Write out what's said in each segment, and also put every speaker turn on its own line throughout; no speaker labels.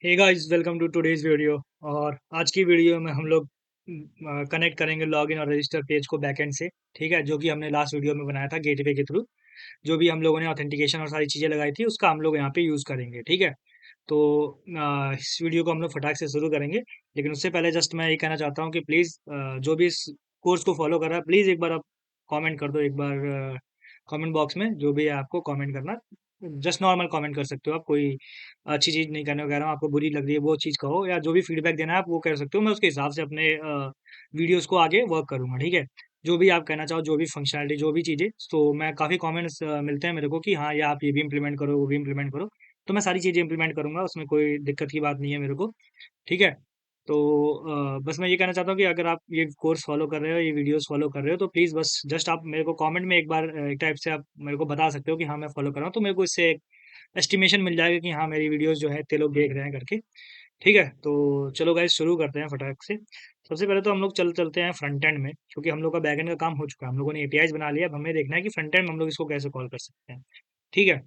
Hey guys, welcome to today's video. और आज की वीडियो में हम लोग कनेक्ट करेंगे लॉगिन और रजिस्टर पेज को बैकएंड से। ठीक है, जो कि हमने लास्ट वीडियो में बनाया था गेटवे के थ्रू। जो भी हम लोगों ने ऑथेंटिकेशन और सारी चीज़ें लगाई थी उसका हम लोग यहाँ पे यूज़ करेंगे। ठीक है, तो इस वीडियो को हम लोग फटाक से शुरू करेंगे। लेकिन उससे पहले जस्ट मैं ये कहना चाहता हूँ कि प्लीज़ जो भी इस कोर्स को फॉलो कर रहा है, प्लीज़ एक बार आप कमेंट कर दो। एक बार कमेंट बॉक्स में जो भी है आपको कमेंट करना, जस्ट नॉर्मल कमेंट कर सकते हो आप। कोई अच्छी चीज़ नहीं करने को कह रहा हूँ, आपको बुरी लग रही है वो चीज़ कहो, या जो भी फीडबैक देना है आप वो कह सकते हो। मैं उसके हिसाब से अपने वीडियोज़ को आगे वर्क करूँगा। ठीक है, जो भी आप कहना चाहो, जो भी फंक्शनैलिटी, जो भी चीज़ें, तो मैं काफ़ी कमेंट्स मिलते हैं मेरे को कि हाँ, ये आप ये भी इम्प्लीमेंट करो, वो भी इम्प्लीमेंट करो। तो मैं सारी चीज़ें इम्प्लीमेंट करूँगा, उसमें कोई दिक्कत की बात नहीं है मेरे को। ठीक है? तो बस मैं ये कहना चाहता हूँ कि अगर आप ये कोर्स फ़ॉलो कर रहे हो, ये वीडियोज़ फ़ॉलो कर रहे हो, तो प्लीज़ बस जस्ट आप मेरे को कमेंट में एक बार एक टाइप से आप मेरे को बता सकते हो कि हाँ, मैं फ़ॉलो कर रहा हूँ। तो मेरे को इससे एक एस्टिमेशन मिल जाएगा कि हाँ, मेरी वीडियोज़ जो है इतने लोग देख रहे हैं करके। ठीक है? तो चलो गाइज़, शुरू करते हैं फटाक से। सबसे पहले तो हम लोग चलते हैं फ्रंट एंड में, क्योंकि हम लोग का बैक एंड का काम हो चुका है। हम लोगों ने एपीआईज़ बना लिया, अब हमें देखना है कि फ्रंट एंड में हम लोग इसको कैसे कॉल कर सकते हैं। ठीक है?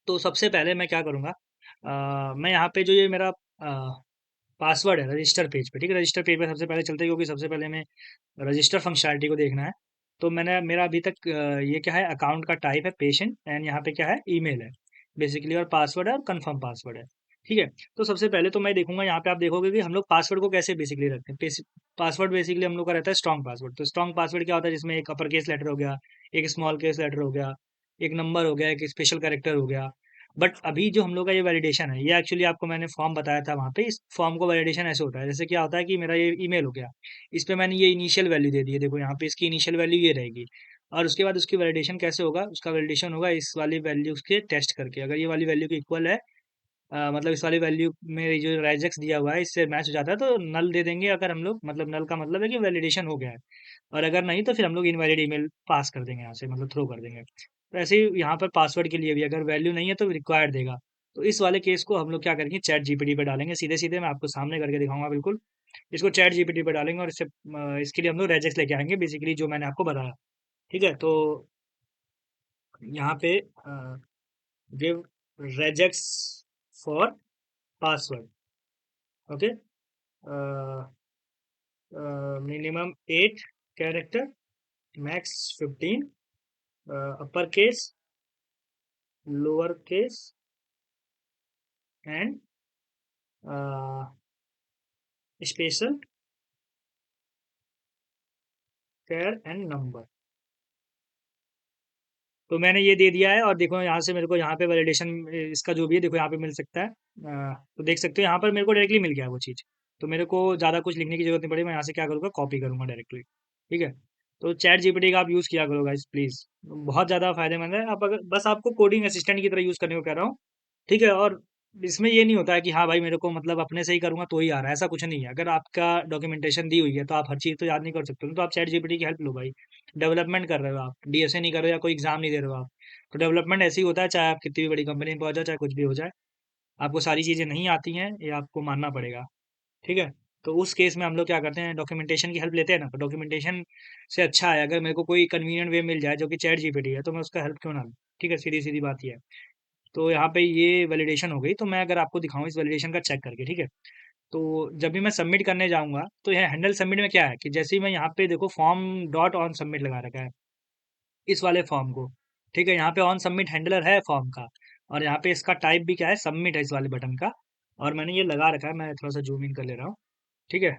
तो सबसे पहले मैं क्या करूँगा, मैं यहाँ पे जो ये मेरा पासवर्ड है रजिस्टर पेज पे। ठीक है, रजिस्टर पेज पे सबसे पहले चलते हैं, क्योंकि सबसे पहले हमें रजिस्टर फंक्शनैलिटी को देखना है। तो मैंने मेरा अभी तक ये क्या है, अकाउंट का टाइप है पेशेंट, एंड यहाँ पे क्या है, ईमेल है बेसिकली, और पासवर्ड है और कंफर्म पासवर्ड है। ठीक है, तो सबसे पहले तो मैं देखूंगा, यहाँ पे आप देखोगे कि हम लोग पासवर्ड को कैसे बेसिकली रखते हैं। पासवर्ड बेसिकली हम लोग का रहता है स्ट्रॉन्ग पासवर्ड। तो स्ट्रॉन्ग पासवर्ड क्या होता है, जिसमें एक अपर केस लेटर हो गया, एक स्मॉल केस लेटर हो गया, एक नंबर हो गया, एक स्पेशल कैरेक्टर हो गया। बट अभी जो हम लोग का ये वैलिडेशन है, ये एक्चुअली आपको मैंने फॉर्म बताया था वहाँ पे। इस फॉर्म को वैलिडेशन ऐसे होता है, जैसे क्या होता है कि मेरा ये ईमेल हो गया, इस पे मैंने ये इनिशियल वैल्यू दे दी है। देखो यहाँ पे इसकी इनिशियल वैल्यू ये रहेगी, और उसके बाद उसकी वैलिडेशन कैसे होगा, उसका वैलिडेशन होगा इस वाली वैल्यू के टेस्ट करके। अगर ये वाली वैल्यू के इक्वल है, मतलब इस वाली वैल्यू में जो रेजेक्स दिया हुआ है इससे मैच हो जाता है, तो नल दे देंगे। अगर हम लोग, मतलब नल का मतलब है कि वैलिडेशन हो गया है, और अगर नहीं तो फिर हम लोग इनवैलिड ईमेल पास कर देंगे यहाँ से, मतलब थ्रो कर देंगे। तो ऐसे ही यहाँ पर पासवर्ड के लिए भी अगर वैल्यू नहीं है तो रिक्वायर्ड देगा। तो इस वाले केस को हम लोग क्या करेंगे, चैट जीपीटी पे डालेंगे। सीधे सीधे मैं आपको सामने करके दिखाऊंगा बिल्कुल। इसको चैट जीपीटी पे डालेंगे, और इससे इसके लिए हम लोग रेजेक्स लेके आएंगे, बेसिकली जो मैंने आपको बताया। ठीक है, तो यहाँ पे give regex for password. Okay, minimum 8 character, max 15, upper case, lower case, and special char and number. तो मैंने ये दे दिया है, और देखो यहाँ से मेरे को यहाँ पे वैलिडेशन इसका जो भी है, देखो यहाँ पे मिल सकता है। तो देख सकते हो यहाँ पर मेरे को डायरेक्टली मिल गया है वो चीज़। तो मेरे को ज़्यादा कुछ लिखने की जरूरत नहीं पड़ी, मैं यहाँ से क्या करूँगा, कॉपी करूँगा डायरेक्टली। ठीक है, तो चैट जीपीटी का आप यूज़ किया करो गाइस, प्लीज़। बहुत ज़्यादा फायदेमंद है। आप अगर बस आपको कोडिंग असिस्टेंट की तरह यूज़ करने को कह रहा हूँ। ठीक है, और इसमें ये नहीं होता है कि हाँ भाई, मेरे को मतलब अपने से ही करूँगा तो ही आ रहा है, ऐसा कुछ नहीं है। अगर आपका डॉक्यूमेंटेशन दी हुई है तो आप हर चीज़ तो याद नहीं कर सकते हो, तो आप चैट जीपीटी की हेल्प लो भाई। डेवलपमेंट कर रहे हो आप, डीएसए नहीं कर रहे हो, या कोई एग्जाम नहीं दे रहे हो आप, तो डेवलपमेंट ऐसे ही होता है, चाहे आप कितनी भी बड़ी कंपनी में पहुंच जाओ, चाहे कुछ भी हो जाए। आपको सारी चीज़ें नहीं आती हैं, ये आपको मानना पड़ेगा। ठीक है, तो उस केस में हम लोग क्या करते हैं, डॉक्यूमेंटेशन की हेल्प लेते हैं ना। तो डॉक्यूमेंटेशन से अच्छा है अगर मेरे को कोई कन्वीनियंट वे मिल जाए जो कि चैट जीपीटी है, तो मैं उसका हेल्प क्यों ना लूँ। ठीक है, सीधी सीधी बात ये है। तो यहाँ पे ये वैलिडेशन हो गई, तो मैं अगर आपको दिखाऊं इस वैलिडेशन का चेक करके। ठीक है, तो जब भी मैं सबमिट करने जाऊंगा, तो यह हैंडल सबमिट में क्या है कि जैसे ही मैं यहाँ पे देखो फॉर्म डॉट ऑन सबमिट लगा रखा है इस वाले फॉर्म को। ठीक है, यहाँ पे ऑन सबमिट हैंडलर है फॉर्म का, और यहाँ पे इसका टाइप भी क्या है, सबमिट है इस वाले बटन का। और मैंने ये लगा रखा है, मैं थोड़ा सा जूम इन कर ले रहा हूँ। ठीक है,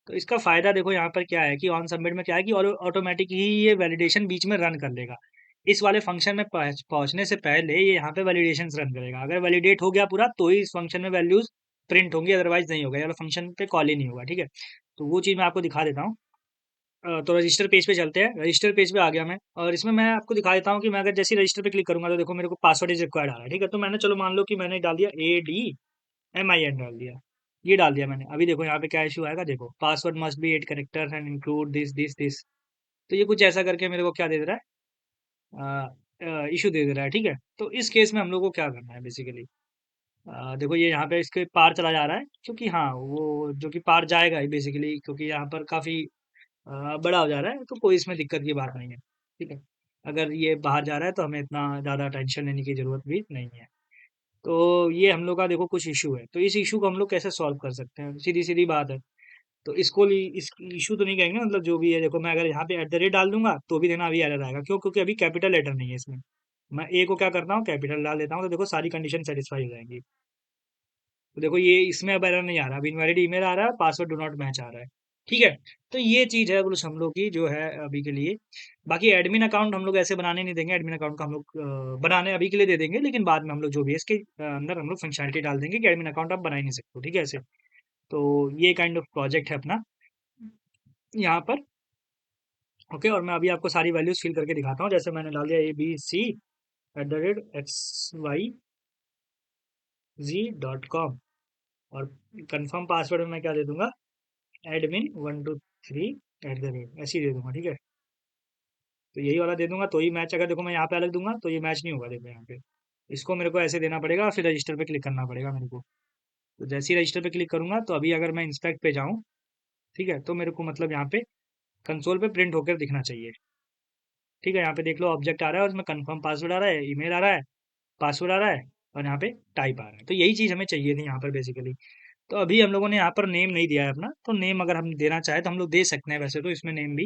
तो इसका फायदा देखो यहाँ पर क्या है कि ऑन सबमिट में क्या है कि ऑटोमेटिक ही ये वैलिडेशन बीच में रन कर लेगा। इस वाले फंक्शन में पहुंचने से पहले ये यहाँ पे वैलिडेशन रन करेगा। अगर वैलिडेट हो गया पूरा तो ही इस फंक्शन में वैल्यूज प्रिंट होंगी, अदरवाइज नहीं होगा, ये वाला फंक्शन पे कॉल ही नहीं होगा। ठीक है, तो वो चीज़ मैं आपको दिखा देता हूँ। तो रजिस्टर पेज पे चलते हैं। रजिस्टर पेज पे आ गया मैं, और इसमें मैं आपको दिखा देता हूँ कि मैं अगर जैसे रजिस्टर पे क्लिक करूंगा तो देखो मेरे को पासवर्ड इज रिक्वायर्ड आ रहा है। ठीक है, तो मैंने, चलो मान लो कि मैंने डाल दिया ADMIN डाल दिया, ये डाल दिया मैंने। अभी देखो यहाँ पे क्या इशू आएगा, देखो password must be 8 character and include this this this. तो ये कुछ ऐसा करके मेरे को क्या दे दे रहा है, इशू दे दे रहा है। ठीक है, तो इस केस में हम लोग को क्या करना है बेसिकली, देखो ये यहाँ पे इसके पार चला जा रहा है, क्योंकि हाँ वो जो कि पार जाएगा ही बेसिकली, क्योंकि यहाँ पर काफ़ी बड़ा हो जा रहा है, तो कोई इसमें दिक्कत की बात नहीं है। ठीक है, अगर ये बाहर जा रहा है तो हमें इतना ज़्यादा टेंशन लेने की ज़रूरत भी नहीं है। तो ये हम लोग का देखो कुछ इशू है, तो इस इशू को हम लोग कैसे सॉल्व कर सकते हैं, सीधी सीधी बात है। तो इसको इस इशू तो नहीं कहेंगे, मतलब जो भी है देखो, मैं अगर यहाँ पे एट द रेट डाल दूंगा तो भी देना अभी एरर आएगा, क्यों? क्योंकि अभी कैपिटल लेटर नहीं है इसमें। मैं ए को क्या करता हूँ, कैपिटल डाल देता हूँ, तो देखो सारी कंडीशन सेटिस्फाई हो जाएंगी। तो देखो ये इसमें अब एरर नहीं आ रहा, अभी इनवैलिड ईमेल आ रहा है, पासवर्ड डू नॉट मैच आ रहा है। ठीक है। तो ये चीज है कुछ हम लोग की जो है अभी के लिए। बाकी एडमिन अकाउंट हम लोग ऐसे बनाने नहीं देंगे, एडमिन अकाउंट का हम लोग बनाने अभी के लिए दे देंगे, लेकिन बाद में हम लोग जो भी है इसके अंदर हम लोग फंक्शनलिटी डाल देंगे कि एडमिन अकाउंट आप बना ही नहीं सकते हो, ठीक है ऐसे। तो ये काइंड ऑफ प्रोजेक्ट है अपना यहाँ पर। ओके, और मैं अभी आपको सारी वैल्यूज फिल करके दिखाता हूँ, जैसे मैंने डाल दिया abc@xyz.com, और कंफर्म पासवर्ड में मैं क्या दे दूंगा, admin123 ऐसे ही दे दूंगा, ठीक है। तो यही वाला दे दूंगा तो ही मैच, अगर देखो मैं यहाँ पे अलग दूंगा तो ये मैच नहीं होगा, देखो यहाँ पे इसको मेरे को ऐसे देना पड़ेगा, फिर रजिस्टर पे क्लिक करना पड़ेगा मेरे को। तो जैसे ही रजिस्टर पे क्लिक करूंगा तो अभी अगर मैं इंस्पेक्ट पे जाऊँ, ठीक है, तो मेरे को मतलब यहाँ पे कंसोल पे प्रिंट होकर दिखना चाहिए। ठीक है, यहाँ पे देख लो ऑब्जेक्ट आ रहा है और उसमें कंफर्म पासवर्ड आ रहा है, ईमेल आ रहा है, पासवर्ड आ रहा है, और यहाँ पे टाइप आ रहा है। तो यही चीज़ हमें चाहिए थी यहाँ पर बेसिकली। तो अभी हम लोगों ने यहाँ पर नेम नहीं दिया है अपना, तो नेम अगर हम देना चाहे तो हम लोग दे सकते हैं वैसे तो इसमें नेम भी,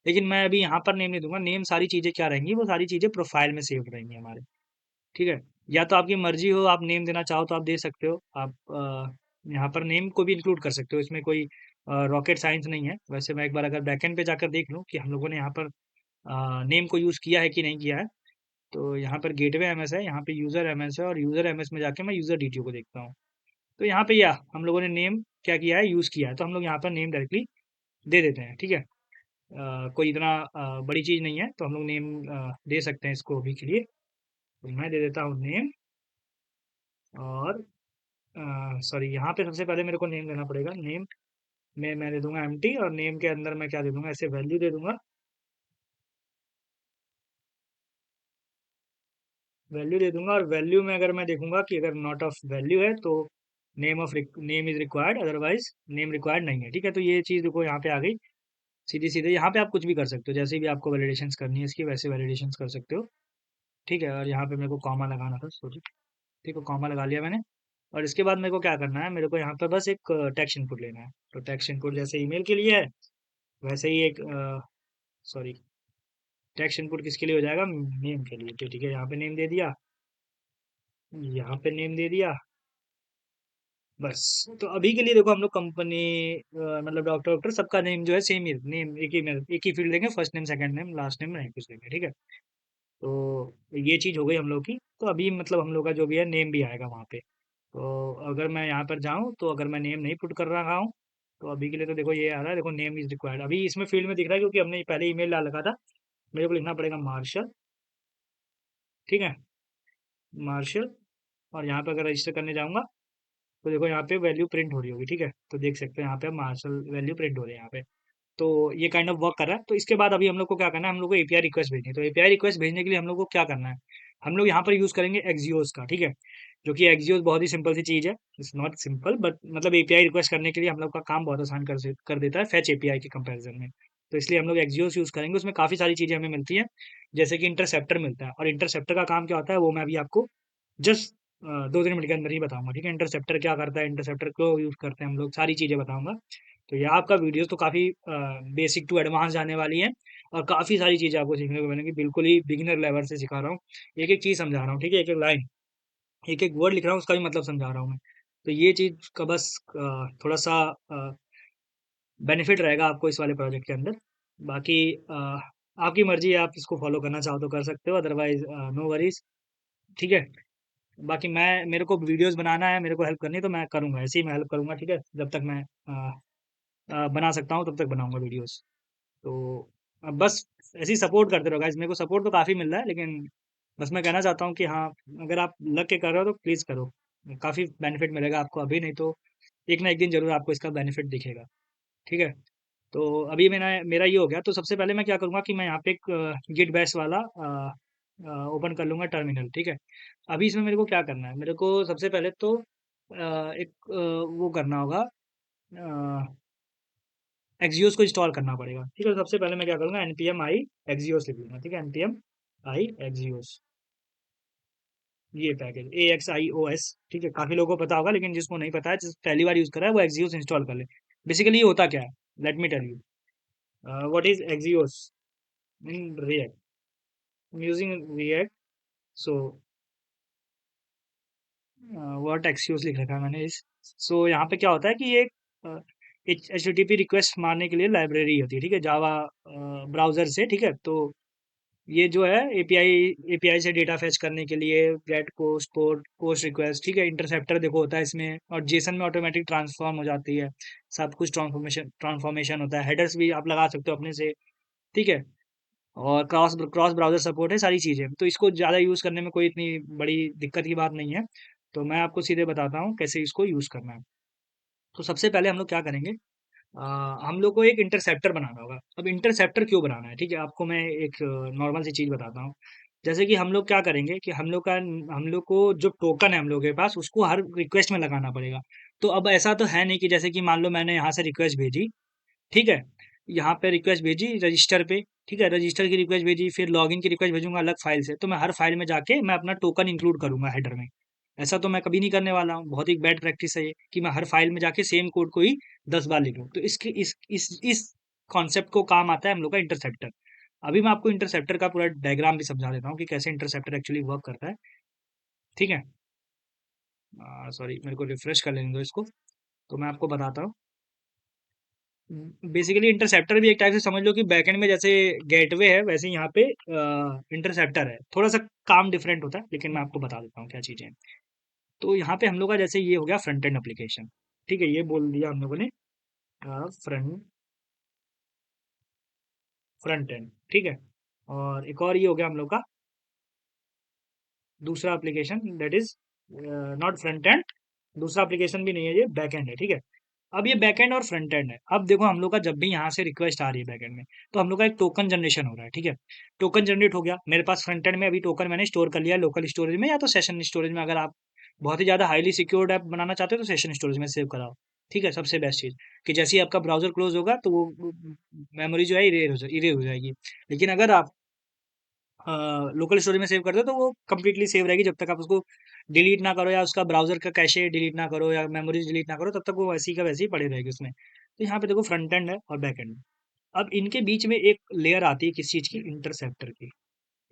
लेकिन मैं अभी यहाँ पर नेम नहीं दूंगा। नेम सारी चीज़ें क्या रहेंगी, वो सारी चीज़ें प्रोफाइल में सेव रहेंगी हमारे। ठीक है। या तो आपकी मर्जी हो, आप नेम देना चाहो तो आप दे सकते हो, आप यहाँ पर नेम को भी इंक्लूड कर सकते हो, इसमें कोई रॉकेट साइंस नहीं है। वैसे मैं एक बार अगर बैकएंड पे जाकर देख लूँ कि हम लोगों ने यहाँ पर नेम को यूज़ किया है कि नहीं किया है, तो यहाँ पर गेटवे एमएस है, यहाँ पे यूज़र एमएस है, और यूज़र एमएस में जाके मैं यूज़र डीटीओ को देखता हूँ। तो यहाँ पे या हम लोगों ने नेम क्या किया है, यूज़ किया है, तो हम लोग यहाँ पर नेम डायरेक्टली दे देते हैं। ठीक है। कोई इतना बड़ी चीज़ नहीं है, तो हम लोग नेम दे सकते हैं इसको अभी के लिए। तो मैं दे देता हूँ नेम, और सॉरी, यहाँ पे सबसे पहले मेरे को नेम देना पड़ेगा। नेम में मैं दे दूंगा एम्प्टी, और नेम के अंदर मैं क्या दे दूंगा, ऐसे वैल्यू दे दूंगा। वैल्यू दे दूंगा, और वैल्यू में अगर मैं देखूंगा कि अगर नॉट ऑफ वैल्यू है तो name is required, otherwise name required नहीं है। ठीक है, तो ये चीज़ देखो यहाँ पे आ गई। सीधी सीधे यहाँ पे आप कुछ भी कर सकते हो, जैसे भी आपको वैलिडेशंस करनी है इसकी, वैसे वैलिडेशंस कर सकते हो। ठीक है, और यहाँ पे मेरे को कॉमा लगाना था, सॉरी। ठीक है, कॉमा लगा लिया मैंने। और इसके बाद मेरे को क्या करना है, मेरे को यहाँ पर बस एक टेक्स्ट इनपुट लेना है। तो टेक्स्ट इनपुट जैसे ईमेल के लिए है, वैसे ही एक सॉरी, टेक्स्ट इनपुट किसके लिए हो जाएगा, नेम के लिए। तो ठीक है, यहाँ पे नेम दे दिया, यहाँ पे नेम दे दिया, बस। तो अभी के लिए देखो हम लोग कंपनी मतलब डॉक्टर डॉक्टर सबका नेम जो है सेम ही, नेम एक ही फील्ड देंगे, first name second name last name नहीं कुछ देंगे। ठीक है। तो ये चीज़ हो गई हम लोग की। तो अभी मतलब हम लोग का जो भी है नेम भी आएगा वहाँ पे। तो अगर मैं यहाँ पर जाऊँ, तो अगर मैं नेम नहीं पुट कर रहा हूँ, तो अभी के लिए तो देखो ये आ रहा है, देखो नेम इज रिक्वायर्ड अभी इसमें फील्ड में दिख रहा है, क्योंकि हमने पहले ईमेल डाल रखा था। मेरे को लिखना पड़ेगा मार्शल। ठीक है, मार्शल। और यहाँ पे अगर रजिस्टर करने जाऊँगा, तो देखो यहाँ पे वैल्यू प्रिंट हो रही होगी। ठीक है, तो देख सकते हैं यहाँ पे मार्शल वैल्यू प्रिंट हो रही है यहाँ पे। तो ये काइंड ऑफ वर्क कर रहा है। तो इसके बाद अभी हम लोग को क्या करना है, हम लोग को एपीआई रिक्वेस्ट भेजनी है। तो एपीआई रिक्वेस्ट भेजने के लिए हम लोग को क्या करना है, हम लोग यहाँ पर यूज़ करेंगे एक्जियोस का। ठीक है, जो कि एक्जियोस बहुत ही सिंपल सी चीज़ है। इट्स नॉट सिंपल, बट मतलब एपीआई रिक्वेस्ट करने के लिए हम लोग का काम बहुत आसान कर देता है फेच एपीआई के कंपैरिजन में। तो इसलिए हम लोग एक्जियोस यूज़ करेंगे, उसमें काफ़ी सारी चीज़ें हमें मिलती हैं, जैसे कि इंटरसेप्टर मिलता है। और इंटरसेप्टर का काम क्या होता है, वो मैं अभी आपको जस्ट 2-3 मिनट के अंदर ही बताऊंगा। ठीक है, इंटरसेप्टर क्या करता है, इंटरसेप्टर क्यों यूज़ करते हैं हम लोग, सारी चीज़ें बताऊंगा। तो ये आपका वीडियोस तो काफ़ी बेसिक टू एडवांस जाने वाली है, और काफ़ी सारी चीज़ें आपको सीखने को मिलेंगी। बिल्कुल ही बिगिनर लेवल से सिखा रहा हूँ, एक एक चीज़ समझा रहा हूँ। ठीक है, एक एक लाइन, एक एक वर्ड लिख रहा हूँ, उसका भी मतलब समझा रहा हूँ मैं। तो ये चीज़ का बस थोड़ा सा बेनिफिट रहेगा आपको इस वाले प्रोजेक्ट के अंदर। बाकी आपकी मर्जी है, आप इसको फॉलो करना चाहो तो कर सकते हो, अदरवाइज नो वरीज। ठीक है। बाकी मैं, मेरे को वीडियोस बनाना है, मेरे को हेल्प करनी है, तो मैं करूँगा, ऐसे ही मैं हेल्प करूँगा। ठीक है, जब तक मैं बना सकता हूँ तब तक बनाऊँगा वीडियोस। तो बस ऐसे ही सपोर्ट करते रहो गाइस, मेरे को सपोर्ट तो काफ़ी मिल रहा है, लेकिन बस मैं कहना चाहता हूँ कि हाँ, अगर आप लग के कर रहे हो तो प्लीज़ करो। काफ़ी बेनिफिट मिलेगा आपको अभी, नहीं तो एक ना एक दिन ज़रूर आपको इसका बेनिफिट दिखेगा। ठीक है। तो अभी मेरा मेरा ये हो गया, तो सबसे पहले मैं क्या करूँगा कि मैं यहाँ पे एक गिट बैश वाला ओपन कर लूँगा टर्मिनल। ठीक है। अभी इसमें मेरे को क्या करना है, मेरे को सबसे पहले तो एक वो करना होगा, एक्सियोस को इंस्टॉल करना पड़ेगा। ठीक है, तो सबसे पहले मैं क्या करूँगा, npm i एक्सियोस लिख लूँगा। ठीक है, npm i एक्सियोस। ये पैकेज AXIOS, ठीक है, काफी लोगों को पता होगा, लेकिन जिसको नहीं पता है, जिस पहली बार यूज कर रहा है, वो एक्सियोस इंस्टॉल कर ले। बेसिकली ये होता क्या है, let me tell you what is axios in react, using react. So what axios लिख रखा है मैंने इस। सो यहाँ पे क्या होता है कि ये HTTP रिक्वेस्ट मारने के लिए लाइब्रेरी होती है, ठीक है, जावा ब्राउजर से, ठीक है। तो ये जो है एपीआई से डेटा फेच करने के लिए गेट पोस्ट पोस्ट रिक्वेस्ट, ठीक है, इंटरसेप्टर देखो होता है इसमें, और जेसन में ऑटोमेटिक ट्रांसफॉर्म हो जाती है, सब कुछ ट्रांसफॉर्मेशन होता है, हेडर्स भी आप लगा सकते हो अपने से, ठीक है। और क्रॉस क्रॉस ब्राउजर सपोर्ट है, सारी चीज़ें, तो इसको ज़्यादा यूज़ करने में कोई इतनी बड़ी दिक्कत की बात नहीं है। तो मैं आपको सीधे बताता हूँ कैसे इसको यूज़ करना है। तो सबसे पहले हम लोग क्या करेंगे, हम लोग को एक इंटरसेप्टर बनाना होगा। अब इंटरसेप्टर क्यों बनाना है, ठीक है, आपको मैं एक नॉर्मल सी चीज़ बताता हूँ। जैसे कि हम लोग क्या करेंगे कि हम लोग को जो टोकन है हम लोग के पास, उसको हर रिक्वेस्ट में लगाना पड़ेगा। तो अब ऐसा तो है नहीं कि जैसे कि मान लो मैंने यहाँ से रिक्वेस्ट भेजी, ठीक है, यहाँ पे रिक्वेस्ट भेजी रजिस्टर पे, ठीक है, रजिस्टर की रिक्वेस्ट भेजी, फिर लॉगिन की रिक्वेस्ट भेजूंगा अलग फाइल से, तो मैं हर फाइल में जाके मैं अपना टोकन इंक्लूड करूंगा हेडर में। ऐसा तो मैं कभी नहीं करने वाला हूँ, बहुत ही बैड प्रैक्टिस है ये कि मैं हर फाइल में जाके सेम कोड को ही 10 बार लिखूँ। तो इसके इस कॉन्सेप्ट को काम आता है हम लोग का इंटरसेप्टर। अभी मैं आपको इंटरसेप्टर का पूरा डायग्राम भी समझा देता हूँ कि कैसे इंटरसेप्टर एक्चुअली वर्क करता है, ठीक है। सॉरी, मेरे को रिफ्रेश कर लेने दो इसको, तो मैं आपको बताता हूँ। बेसिकली इंटरसेप्टर भी एक टाइप से समझ लो कि बैकएंड में जैसे गेटवे है, वैसे ही यहाँ पे इंटरसेप्टर है। थोड़ा सा काम डिफरेंट होता है, लेकिन मैं आपको बता देता हूँ क्या चीज़ें हैं। तो यहाँ पे हम लोग का जैसे ये हो गया फ्रंट एंड एप्लीकेशन, ठीक है, ये बोल दिया हम लोगों ने फ्रंट फ्रंट एंड, ठीक है। और एक और ये हो गया हम लोग का दूसरा application, that is not front end, दूसरा एप्लीकेशन भी नहीं है, ये बैक एंड है, ठीक है। अब ये बैक एंड और फ्रंट एंड है। अब देखो हम लोग का जब भी यहाँ से रिक्वेस्ट आ रही है बैक एंड में, तो हम लोग का एक टोकन जनरेशन हो रहा है, ठीक है। टोकन जनरेट हो गया मेरे पास फ्रंट एंड में, अभी टोकन मैंने स्टोर कर लिया लोकल स्टोरेज में या तो सेशन स्टोरेज में। अगर आप बहुत ही ज़्यादा हाईली सिक्योर्ड ऐप बनाना चाहते हो तो सेशन स्टोरेज में सेव कराओ, ठीक है। सबसे बेस्ट चीज़ कि जैसे ही आपका ब्राउजर क्लोज होगा तो वो मेमोरी जो है इरेज हो जाएगी। लेकिन अगर आप लोकल स्टोरेज में सेव कर दो तो वो कंप्लीटली सेव रहेगी, जब तक आप उसको डिलीट ना करो या उसका ब्राउजर का कैशे डिलीट ना करो या मेमोरीज डिलीट ना करो, तब तक वो वैसी का वैसी ही पड़ी रहेगी उसमें। तो यहाँ पे देखो फ्रंट एंड है और बैक एंड है। अब इनके बीच में एक लेयर आती है किस चीज़ की, इंटरसेप्टर की।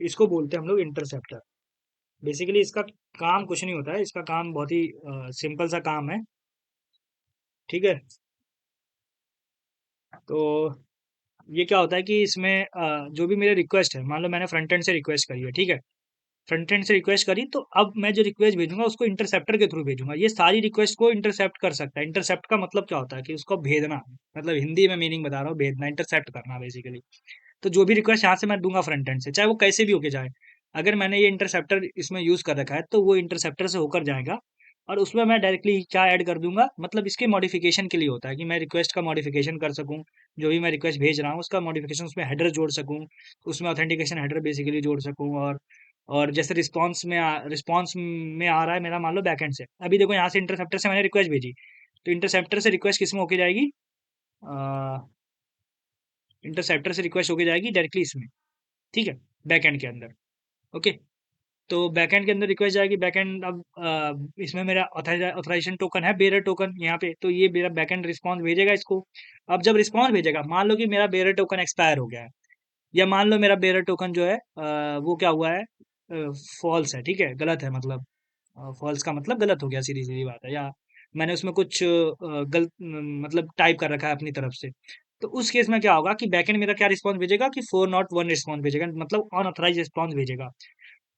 इसको बोलते हैं हम लोग इंटरसेप्टर। बेसिकली इसका काम कुछ नहीं होता है, इसका काम बहुत ही सिंपल सा काम है, ठीक है। तो ये क्या होता है कि इसमें जो भी मेरे रिक्वेस्ट है, मान लो मैंने फ्रंट एंड से रिक्वेस्ट करी है, ठीक है, फ्रंट एंड से रिक्वेस्ट करी, तो अब मैं जो रिक्वेस्ट भेजूंगा उसको इंटरसेप्टर के थ्रू भेजूंगा। ये सारी रिक्वेस्ट को इंटरसेप्ट कर सकता है। इंटरसेप्ट का मतलब क्या होता है कि उसको भेदना, मतलब हिंदी में मीनिंग बता रहा हूँ, भेजना, इंटरसेप्ट करना बेसिकली। तो जो भी रिक्वेस्ट यहाँ से मैं दूंगा फ्रंट एंड से, चाहे वो कैसे भी होके जाए, अगर मैंने ये इंटरसेप्टर इसमें यूज कर रखा है तो वो इंटरसेप्टर से होकर जाएगा। और उसमें मैं डायरेक्टली क्या ऐड कर दूंगा, मतलब इसके मॉडिफिकेशन के लिए होता है कि मैं रिक्वेस्ट का मॉडिफिकेशन कर सकूं, जो भी मैं रिक्वेस्ट भेज रहा हूँ उसका मॉडिफिकेशन, उसमें हेडर जोड़ सकूं, उसमें ऑथेंटिकेशन हेडर बेसिकली जोड़ सकूं। और जैसे रिस्पॉन्स में आ रहा है मेरा, मान लो बैकएंड से, अभी देखो यहाँ से इंटरसेप्टर से मैंने रिक्वेस्ट भेजी, तो इंटरसेप्टर से रिक्वेस्ट किस में होके जाएगी, इंटरसेप्टर से रिक्वेस्ट होके जाएगी डायरेक्टली इसमें, ठीक है, बैकएंड के अंदर। ओके, तो बैकएंड के अंदर रिक्वेस्ट जाएगी, बैकएंड अब इसमें मेरा ऑथराइजेशन टोकन है, बेरर टोकन यहाँ पे, तो ये मेरा बैकएंड रिस्पॉन्स भेजेगा इसको। अब जब रिस्पॉन्स भेजेगा, मान लो कि मेरा बेरर टोकन एक्सपायर हो गया है, या मान लो मेरा बेरर टोकन जो है वो क्या हुआ है, फॉल्स है, ठीक है, गलत है, मतलब फॉल्स का मतलब गलत हो गया, सीधी सीधी बात है, या मैंने उसमें कुछ गलत मतलब टाइप कर रखा है अपनी तरफ से। तो उस केस में क्या होगा कि बैकएंड मेरा क्या रिस्पॉन्स भेजेगा कि 401 रिस्पॉन्स भेजेगा, मतलब अनऑथराइज रिस्पॉन्स भेजेगा।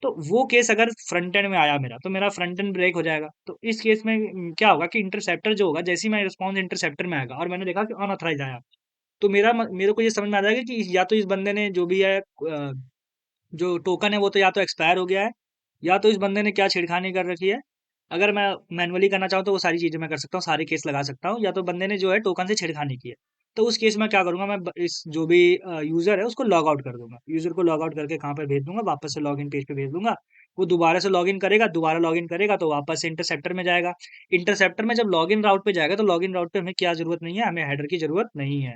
तो वो केस अगर फ्रंट एंड में आया मेरा, तो मेरा फ्रंट एंड ब्रेक हो जाएगा। तो इस केस में क्या होगा कि इंटरसेप्टर जो होगा, जैसे ही मैं रिस्पॉन्स इंटरसेप्टर में आएगा और मैंने देखा कि अनऑथराइज आया, तो मेरे को ये समझ में आ जाएगा कि या तो इस बंदे ने जो भी है जो टोकन है वो तो या तो एक्सपायर हो गया है, या तो इस बंदे ने क्या छेड़खानी कर रखी है। अगर मैं मैनुअली करना चाहूँ तो वो सारी चीज़ें मैं कर सकता हूँ, सारे केस लगा सकता हूँ, या तो बंदे ने जो है टोकन से छेड़खानी की है। तो उस केस में क्या करूंगा, मैं इस जो भी यूज़र है उसको लॉग आउट कर दूंगा, यूज़र को लॉग आउट करके कहाँ पर भेज दूंगा, वापस से लॉगिन पेज पे भेज दूंगा। वो दोबारा से लॉगिन करेगा, दोबारा लॉगिन करेगा तो वापस से इंटरसेप्टर में जाएगा। इंटरसेप्टर में जब लॉगिन राउट पे जाएगा तो लॉगिन राउट पे हमें क्या जरूरत नहीं है, हमें हेडर की जरूरत नहीं है,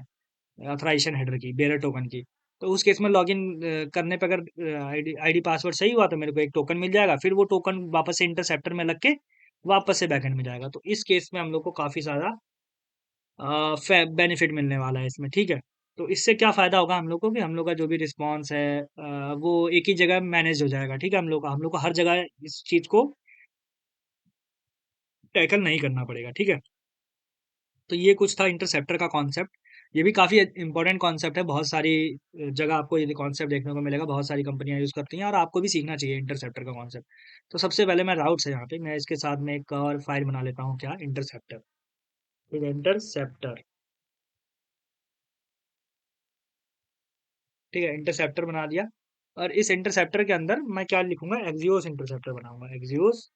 ऑथराइजेशन हेडर की, बेरर टोकन की। तो उस केस में लॉगिन करने पे अगर आईडी पासवर्ड सही हुआ तो मेरे को एक टोकन मिल जाएगा, फिर वो टोकन वापस से इंटरसेप्टर में लग के वापस से बैकएंड में जाएगा। तो इस केस में हम लोग को काफ़ी सारा बेनिफिट मिलने वाला है इसमें, ठीक है। तो इससे क्या फ़ायदा होगा हम लोग को कि हम लोग का जो भी रिस्पॉन्स है वो एक ही जगह मैनेज हो जाएगा, ठीक है। हम लोग को हर जगह इस चीज़ को टैकल नहीं करना पड़ेगा, ठीक है। तो ये कुछ था इंटरसेप्टर का कॉन्सेप्ट। ये भी काफ़ी इंपॉर्टेंट कॉन्सेप्ट है। बहुत सारी जगह आपको ये कॉन्सेप्ट देखने को मिलेगा। बहुत सारी कंपनियाँ यूज़ करती हैं और आपको भी सीखना चाहिए इंटरसेप्टर का कॉन्सेप्ट। तो सबसे पहले मैं राउट्स है यहाँ पे, मैं इसके साथ में एक और फाइल बना लेता हूँ, क्या, इंटरसेप्टर। ठीक है, इंटरसेप्टर। ठीक है, इंटरसेप्टर बना दिया। और इस इंटरसेप्टर के अंदर मैं क्या लिखूंगा, एक्सियोस इंटरसेप्टर बनाऊंगा, एक्सियोस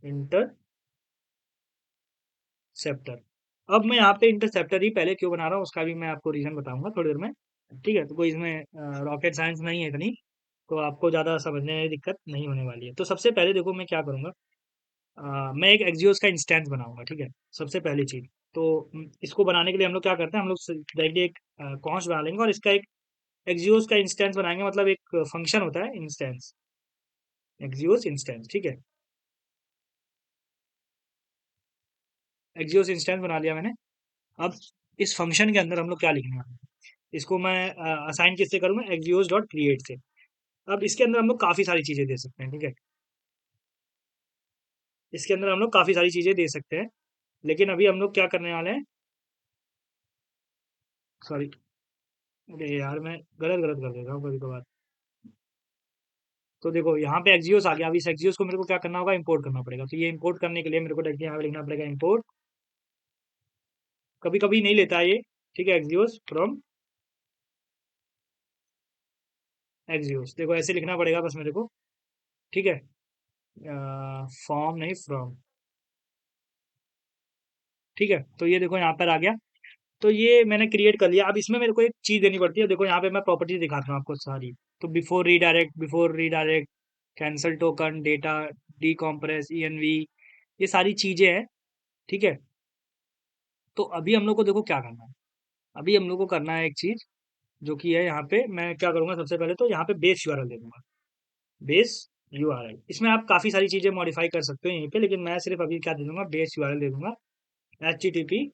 इंटरसेप्टर। अब मैं यहाँ पे इंटरसेप्टर ही पहले क्यों बना रहा हूँ उसका भी मैं आपको रीजन बताऊंगा थोड़ी देर में। ठीक है, तो कोई इसमें रॉकेट साइंस नहीं है इतनी, तो आपको ज़्यादा समझने में दिक्कत नहीं होने वाली है। तो सबसे पहले देखो मैं क्या करूँगा, मैं एक एक्सियोस का इंस्टेंस बनाऊंगा, ठीक है, सबसे पहली चीज़। तो इसको बनाने के लिए हम लोग क्या करते हैं, हम लोग डायरेक्टली एक कॉन्स बना लेंगे और इसका एक एक्सियोस का इंस्टेंस बनाएंगे, मतलब एक फंक्शन होता है इंस्टेंस, एक्सियोस इंस्टेंस, ठीक है। एक्सियोस इंस्टेंस बना लिया मैंने। अब इस फंक्शन के अंदर हम लोग क्या लिखने वाले हैं, इसको मैं असाइन किससे करूँगा, एक्सियोस डॉट क्रिएट से। अब इसके अंदर हम लोग काफ़ी सारी चीज़ें दे सकते हैं, ठीक है। इसके अंदर हम लोग काफ़ी सारी चीज़ें दे सकते हैं, लेकिन अभी हम लोग क्या करने वाले हैं, सॉरी, अरे यार मैं गलत गलत कर देता हूँ कभी कभार। तो देखो यहाँ पे एक्सियोस आ गया। अब इस एक्सियोस को मेरे को क्या करना होगा, इंपोर्ट करना पड़ेगा। तो ये इंपोर्ट करने के लिए मेरे को डायरेक्टली यहाँ पे लिखना पड़ेगा इंपोर्ट। कभी कभी नहीं लेता है ये, ठीक है, एक्सियोस फ्रॉम एक्सियोस, देखो ऐसे लिखना पड़ेगा बस मेरे को, ठीक है। फॉर्म नहीं, फ्रॉम, ठीक है। तो ये देखो यहाँ पर आ गया। तो ये मैंने क्रिएट कर लिया। अब इसमें मेरे को एक चीज़ देनी पड़ती है, देखो यहाँ पे मैं प्रॉपर्टी दिखाता हूँ आपको सारी। तो before redirect, cancel token, data, decompress, ENV, ये सारी चीज़ें हैं, ठीक है। तो अभी हम लोग को देखो क्या करना है। अभी हम लोग को करना है एक चीज़, जो कि है यहाँ पे मैं क्या करूँगा, सबसे पहले तो यहाँ पे बेस यूआरएल दे दूंगा, बेस यूआरएल। इसमें आप काफ़ी सारी चीज़ें मॉडिफाई कर सकते हो यहीं पे, लेकिन मैं सिर्फ अभी क्या दे दूंगा, बेस यूआरएल दे दूंगा, http://local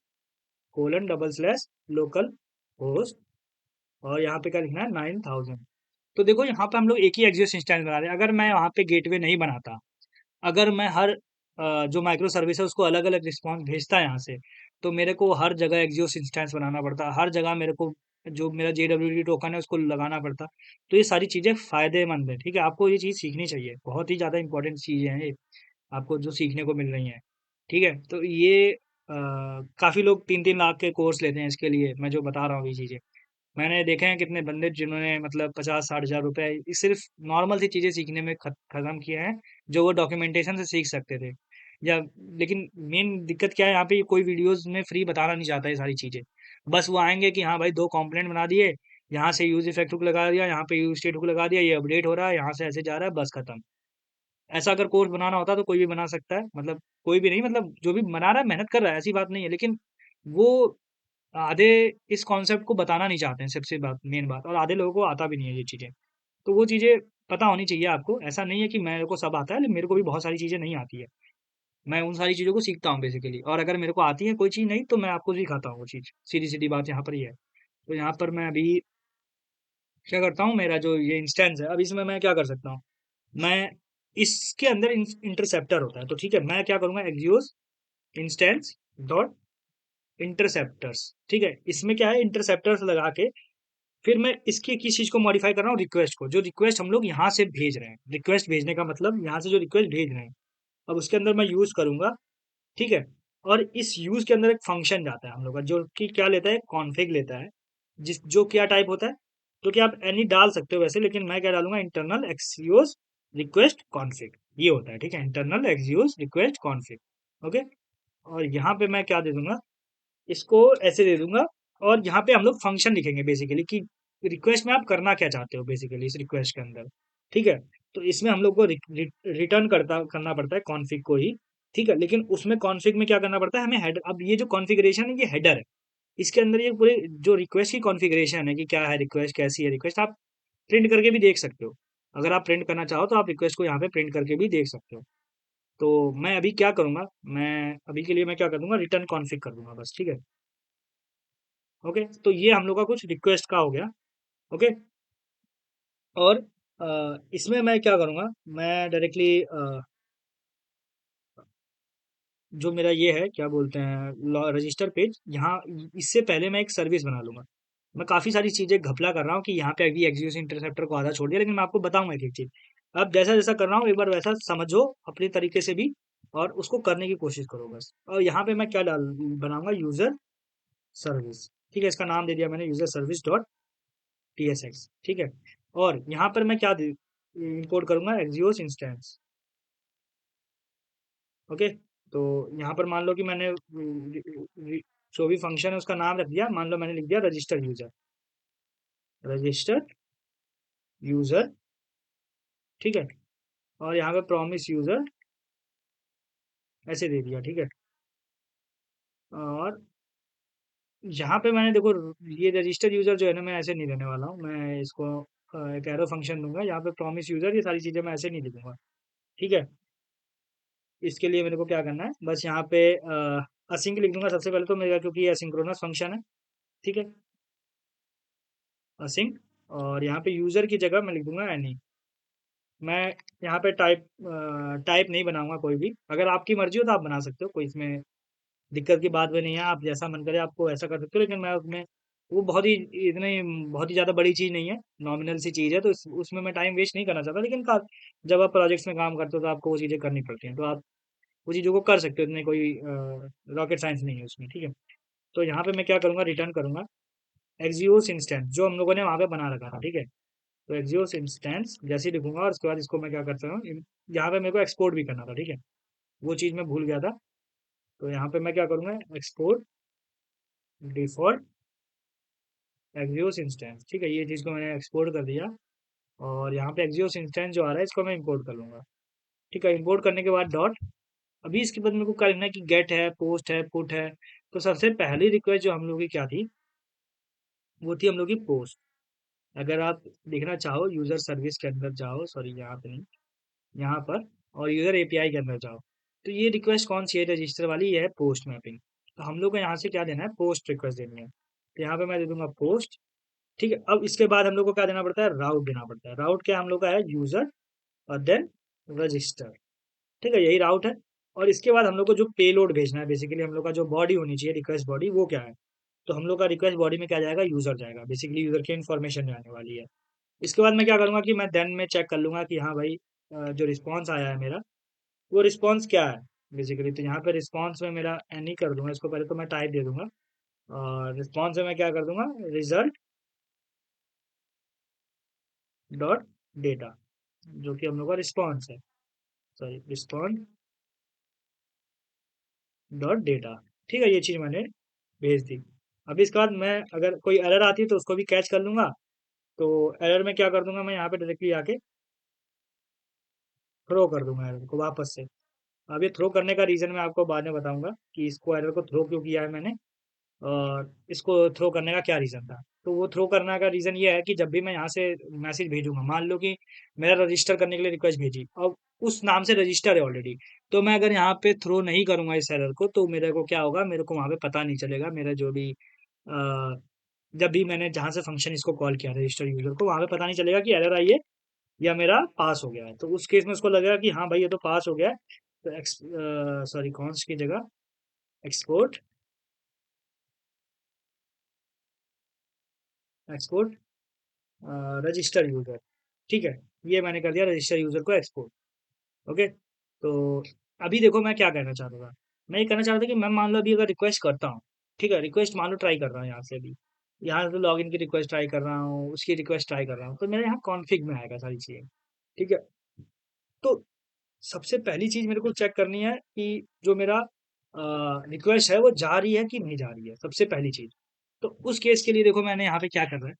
host, और यहाँ पे क्या लिखना है, 9000। तो देखो यहाँ पे हम लोग एक ही एक्सिस्ट इंस्टेंस बना रहे हैं। अगर मैं वहाँ पे गेटवे नहीं बनाता, अगर मैं हर जो माइक्रो सर्विस है उसको अलग अलग रिस्पॉन्स भेजता है यहाँ से, तो मेरे को हर जगह एक्सियोस इंस्टेंस बनाना पड़ता, हर जगह मेरे को जो मेरा JWT टोकन है उसको लगाना पड़ता। तो ये सारी चीज़ें फायदेमंद है, ठीक है। आपको ये चीज़ सीखनी चाहिए, बहुत ही ज़्यादा इंपॉर्टेंट चीज़ें हैं ये आपको जो सीखने को मिल रही हैं, ठीक है। तो ये काफ़ी लोग 3-3 लाख के कोर्स लेते हैं इसके लिए, मैं जो बता रहा हूँ ये चीज़ें मैंने देखे हैं। कितने बंदे जिन्होंने मतलब 50-60 हज़ार रुपए इस सिर्फ नॉर्मल सी चीज़ें सीखने में खत्म किए हैं, जो वो डॉक्यूमेंटेशन से सीख सकते थे। या लेकिन मेन दिक्कत क्या है, यहाँ पे कोई वीडियोस में फ्री बताना नहीं चाहता ये सारी चीज़ें। बस वो आएंगे कि हाँ भाई 2 कंपोनेंट बना दिए, यहाँ से यूज इफेक्ट हुक लगा दिया, यहाँ पे यूज स्टेट हुक लगा दिया, ये अपडेट हो रहा है, यहाँ से ऐसे जा रहा है, बस खत्म। ऐसा अगर कोर्स बनाना होता तो कोई भी बना सकता है, मतलब कोई भी नहीं, मतलब जो भी बना रहा है मेहनत कर रहा है, ऐसी बात नहीं है, लेकिन वो आधे इस कॉन्सेप्ट को बताना नहीं चाहते हैं, सबसे बात मेन बात, और आधे लोगों को आता भी नहीं है ये चीज़ें। तो वो चीज़ें पता होनी चाहिए आपको। ऐसा नहीं है कि मेरे को सब आता है, लेकिन मेरे को भी बहुत सारी चीज़ें नहीं आती है। मैं उन सारी चीज़ों को सीखता हूँ बेसिकली, और अगर मेरे को आती है कोई चीज़ नहीं तो मैं आपको सिखाता हूँ वो चीज़, सीधी-सीधी बात यहाँ पर ही है। तो यहाँ पर मैं अभी क्या करता हूँ, मेरा जो ये इंस्टेंस है, अब इसमें मैं क्या कर सकता हूँ, मैं इसके अंदर इंटरसेप्टर होता है। तो ठीक है, मैं क्या करूँगा, एक्सियोस इंस्टेंस डॉट इंटरसेप्टर्स, ठीक है। इसमें क्या है, इंटरसेप्टर्स लगा के फिर मैं इसकी किस चीज़ को मॉडिफाई कर रहा हूँ, रिक्वेस्ट को, जो रिक्वेस्ट हम लोग यहाँ से भेज रहे हैं, रिक्वेस्ट भेजने का मतलब यहाँ से जो रिक्वेस्ट भेज रहे हैं, अब उसके अंदर मैं यूज़ करूँगा, ठीक है। और इस यूज़ के अंदर एक फंक्शन जाता है हम लोग का, जो कि क्या लेता है, कॉन्फ़िग लेता है, जिस जो क्या टाइप होता है, तो कि आप एनी डाल सकते हो वैसे, लेकिन मैं क्या डालूंगा, इंटरनल एक्सियोस रिक्वेस्ट कॉन्फ़िग, ये होता है, ठीक है, internal Axios request config, okay. और यहाँ पे मैं क्या दे दूंगा, इसको ऐसे दे दूंगा। और यहाँ पे हम लोग फंक्शन लिखेंगे बेसिकली कि रिक्वेस्ट में आप करना क्या चाहते हो बेसिकली इस रिक्वेस्ट के अंदर, ठीक है। तो इसमें हम लोग को रिटर्न करना पड़ता है कॉन्फ़िग को ही, ठीक है। लेकिन उसमें कॉन्फ़िग में क्या करना पड़ता है हमें, हेडर, अब ये जो कॉन्फ़िगरेशन है ये हेडर है, इसके अंदर ये पूरे जो रिक्वेस्ट की कॉन्फ़िगरेशन है कि क्या है रिक्वेस्ट, कैसी है रिक्वेस्ट, आप प्रिंट करके भी देख सकते हो। अगर आप प्रिंट करना चाहो तो आप रिक्वेस्ट को यहाँ पे प्रिंट करके भी देख सकते हो। तो मैं अभी क्या करूँगा, मैं अभी के लिए मैं क्या कर दूँगा, रिटर्न कॉन्फ़िग कर दूँगा बस, ठीक है? ओके, तो ये हम लोग का कुछ रिक्वेस्ट का हो गया। ओके, और इसमें मैं क्या करूँगा, मैं डायरेक्टली जो मेरा ये है क्या बोलते हैं रजिस्टर पेज, यहाँ इससे पहले मैं एक सर्विस बना लूंगा। मैं काफ़ी सारी चीज़ें घपला कर रहा हूँ कि यहाँ पे अभी एग्जीक्यूशन इंटरसेप्टर को आधा छोड़ दिया, लेकिन मैं आपको बताऊंगा एक एक चीज़। अब जैसा जैसा कर रहा हूँ एक बार वैसा समझो अपने तरीके से भी, और उसको करने की कोशिश करो बस। और यहाँ पे मैं क्या डाल बनाऊंगा, यूज़र सर्विस। ठीक है, इसका नाम दे दिया मैंने user service dot T S x. ठीक है, और यहाँ पर मैं क्या इंपोर्ट करूंगा, एक्जियोस इंस्टेंस। ओके, तो यहाँ पर मान लो कि मैंने जो भी फंक्शन है उसका नाम रख दिया, मान लो मैंने लिख दिया रजिस्टर यूजर, रजिस्टर यूजर। ठीक है, और यहाँ पे प्रॉमिस यूजर ऐसे दे दिया। ठीक है, और यहाँ पे मैंने देखो ये रजिस्टर यूजर जो है ना, मैं ऐसे नहीं देने वाला हूँ, मैं इसको एक एरो फंक्शन दूंगा। यहाँ पे प्रॉमिस यूजर, ये सारी चीजें मैं ऐसे नहीं लिखूंगा। ठीक है, इसके लिए मेरे को क्या करना है, बस यहाँ पे असिंक लिख दूंगा सबसे पहले तो मेरा, क्योंकि ये असिंक्रोनस फंक्शन है। ठीक है, असिंक, और यहाँ पे यूजर की जगह मैं लिख दूंगा एनी। मैं यहाँ पे टाइप नहीं बनाऊंगा कोई भी, अगर आपकी मर्जी हो तो आप बना सकते हो, कोई इसमें दिक्कत की बात भी नहीं है। आप जैसा मन करे आपको ऐसा कर सकते हो, लेकिन मैं उसमें वो बहुत ही इतनी बहुत ही ज़्यादा बड़ी चीज़ नहीं है, नॉमिनल सी चीज़ है, तो उसमें मैं टाइम वेस्ट नहीं करना चाहता। लेकिन जब आप प्रोजेक्ट्स में काम करते हो तो आपको वो चीज़ें करनी पड़ती हैं, तो आप वो चीज़ों को कर सकते हो, इतने कोई रॉकेट साइंस नहीं है उसमें। ठीक है, तो यहाँ पे मैं क्या करूँगा, रिटर्न करूँगा एक्जियोस इंस्टेंस जो हम लोगों ने वहाँ पे बना रखा था। ठीक है, तो एक्जियोस इंस्टेंस जैसे ही लिखूंगा, और उसके बाद इसको मैं क्या करता हूँ, यहाँ पे मेरे को एक्सपोर्ट भी करना था। ठीक है, वो चीज़ मैं भूल गया था, तो यहाँ पे मैं क्या करूँगा, एक्सपोर्ट डिफॉल्ट एक्जियोस इंस्टेंस। ठीक है, ये चीज़ को मैंने एक्सपोर्ट कर दिया, और यहाँ पे एक्जियोस इंस्टेंस जो आ रहा है इसको मैं इंपोर्ट कर लूँगा। ठीक है, इंपोर्ट करने के बाद डॉट, अभी इसके बाद मेरे को क्या लिखना है कि गेट है, पोस्ट है, पुट है। तो सबसे पहली रिक्वेस्ट जो हम लोग की क्या थी, वो थी हम लोग की पोस्ट। अगर आप देखना चाहो यूज़र सर्विस के अंदर जाओ, सॉरी यहाँ पे नहीं, यहाँ पर, और यूज़र एपीआई के अंदर जाओ, तो ये रिक्वेस्ट कौन सी है रजिस्टर वाली, ये है पोस्ट मैपिंग। तो हम लोग को यहाँ से क्या देना है, पोस्ट रिक्वेस्ट देनी है, तो यहाँ पे मैं दे दूंगा पोस्ट। ठीक है, अब इसके बाद हम लोग को क्या देना पड़ता है, राउट देना पड़ता है। राउट क्या हम लोग का है, यूज़र और देन रजिस्टर। ठीक है, यही राउट है। और इसके बाद हम लोग को जो पेलोड भेजना है, बेसिकली हम लोग का जो बॉडी होनी चाहिए रिक्वेस्ट बॉडी, वो क्या है, तो हम लोग का रिक्वेस्ट बॉडी में क्या जाएगा, यूज़र जाएगा, बेसिकली यूज़र की इन्फॉर्मेशन जाने वाली है। इसके बाद मैं क्या करूँगा कि मैं देन में चेक कर लूँगा कि हाँ भाई, जो रिस्पॉन्स आया है मेरा, वो रिस्पॉन्स क्या है बेसिकली। तो यहाँ पे रिस्पॉन्स में मेरा एनी कर दूंगा, इसको पहले तो मैं टाइप दे दूंगा, और रिस्पॉन्स में मैं क्या कर दूंगा, रिजल्ट डॉट डेटा, जो कि हम लोग का रिस्पॉन्स है, सॉरी रिस्पॉन्ड डॉट डेटा। ठीक है, ये चीज़ मैंने भेज दी। अब इसके बाद मैं अगर कोई एरर आती है तो उसको भी कैच कर लूंगा। तो एरर में क्या कर दूंगा, मैं यहाँ पे डायरेक्टली आके थ्रो कर दूंगा एरर को वापस से। अब ये थ्रो करने का रीज़न मैं आपको बाद में बताऊंगा कि इसको एरर को थ्रो क्यों किया है मैंने, और इसको थ्रो करने का क्या रीज़न था। तो वो थ्रो करने का रीज़न ये है कि जब भी मैं यहाँ से मैसेज भेजूंगा, मान लो कि मेरा रजिस्टर करने के लिए रिक्वेस्ट भेजी, अब उस नाम से रजिस्टर है ऑलरेडी, तो मैं अगर यहाँ पे थ्रो नहीं करूंगा इस एरर को, तो मेरे को क्या होगा, मेरे को वहाँ पे पता नहीं चलेगा मेरा जो भी जब भी मैंने जहाँ से फंक्शन इसको कॉल किया रजिस्टर यूजर को, वहाँ पे पता नहीं चलेगा कि एरर आई है या मेरा पास हो गया है। तो उस केस में उसको लगेगा कि हाँ भाई ये तो पास हो गया है, तो सॉरी कॉन्स्ट की जगह एक्सपोर्ट, एक्सपोर्ट रजिस्टर यूजर। ठीक है, ये मैंने कर दिया रजिस्टर यूजर को एक्सपोर्ट। ओके, तो अभी देखो मैं क्या कहना चाहता था, मैं ये कहना चाह रहा था कि मैं मान लो अभी अगर रिक्वेस्ट करता हूँ, ठीक है, रिक्वेस्ट मान लो ट्राई कर रहा हूँ यहाँ से भी, यहाँ से लॉगिन की रिक्वेस्ट ट्राई कर रहा हूँ, उसकी रिक्वेस्ट ट्राई कर रहा हूँ, तो मेरे यहाँ कॉन्फ़िग में आएगा सारी चीज़ें। ठीक है, तो सबसे पहली चीज़ मेरे को चेक करनी है कि जो मेरा रिक्वेस्ट है वो जा रही है कि नहीं जा रही है, सबसे पहली चीज़। तो उस केस के लिए देखो मैंने यहाँ पे क्या करना है,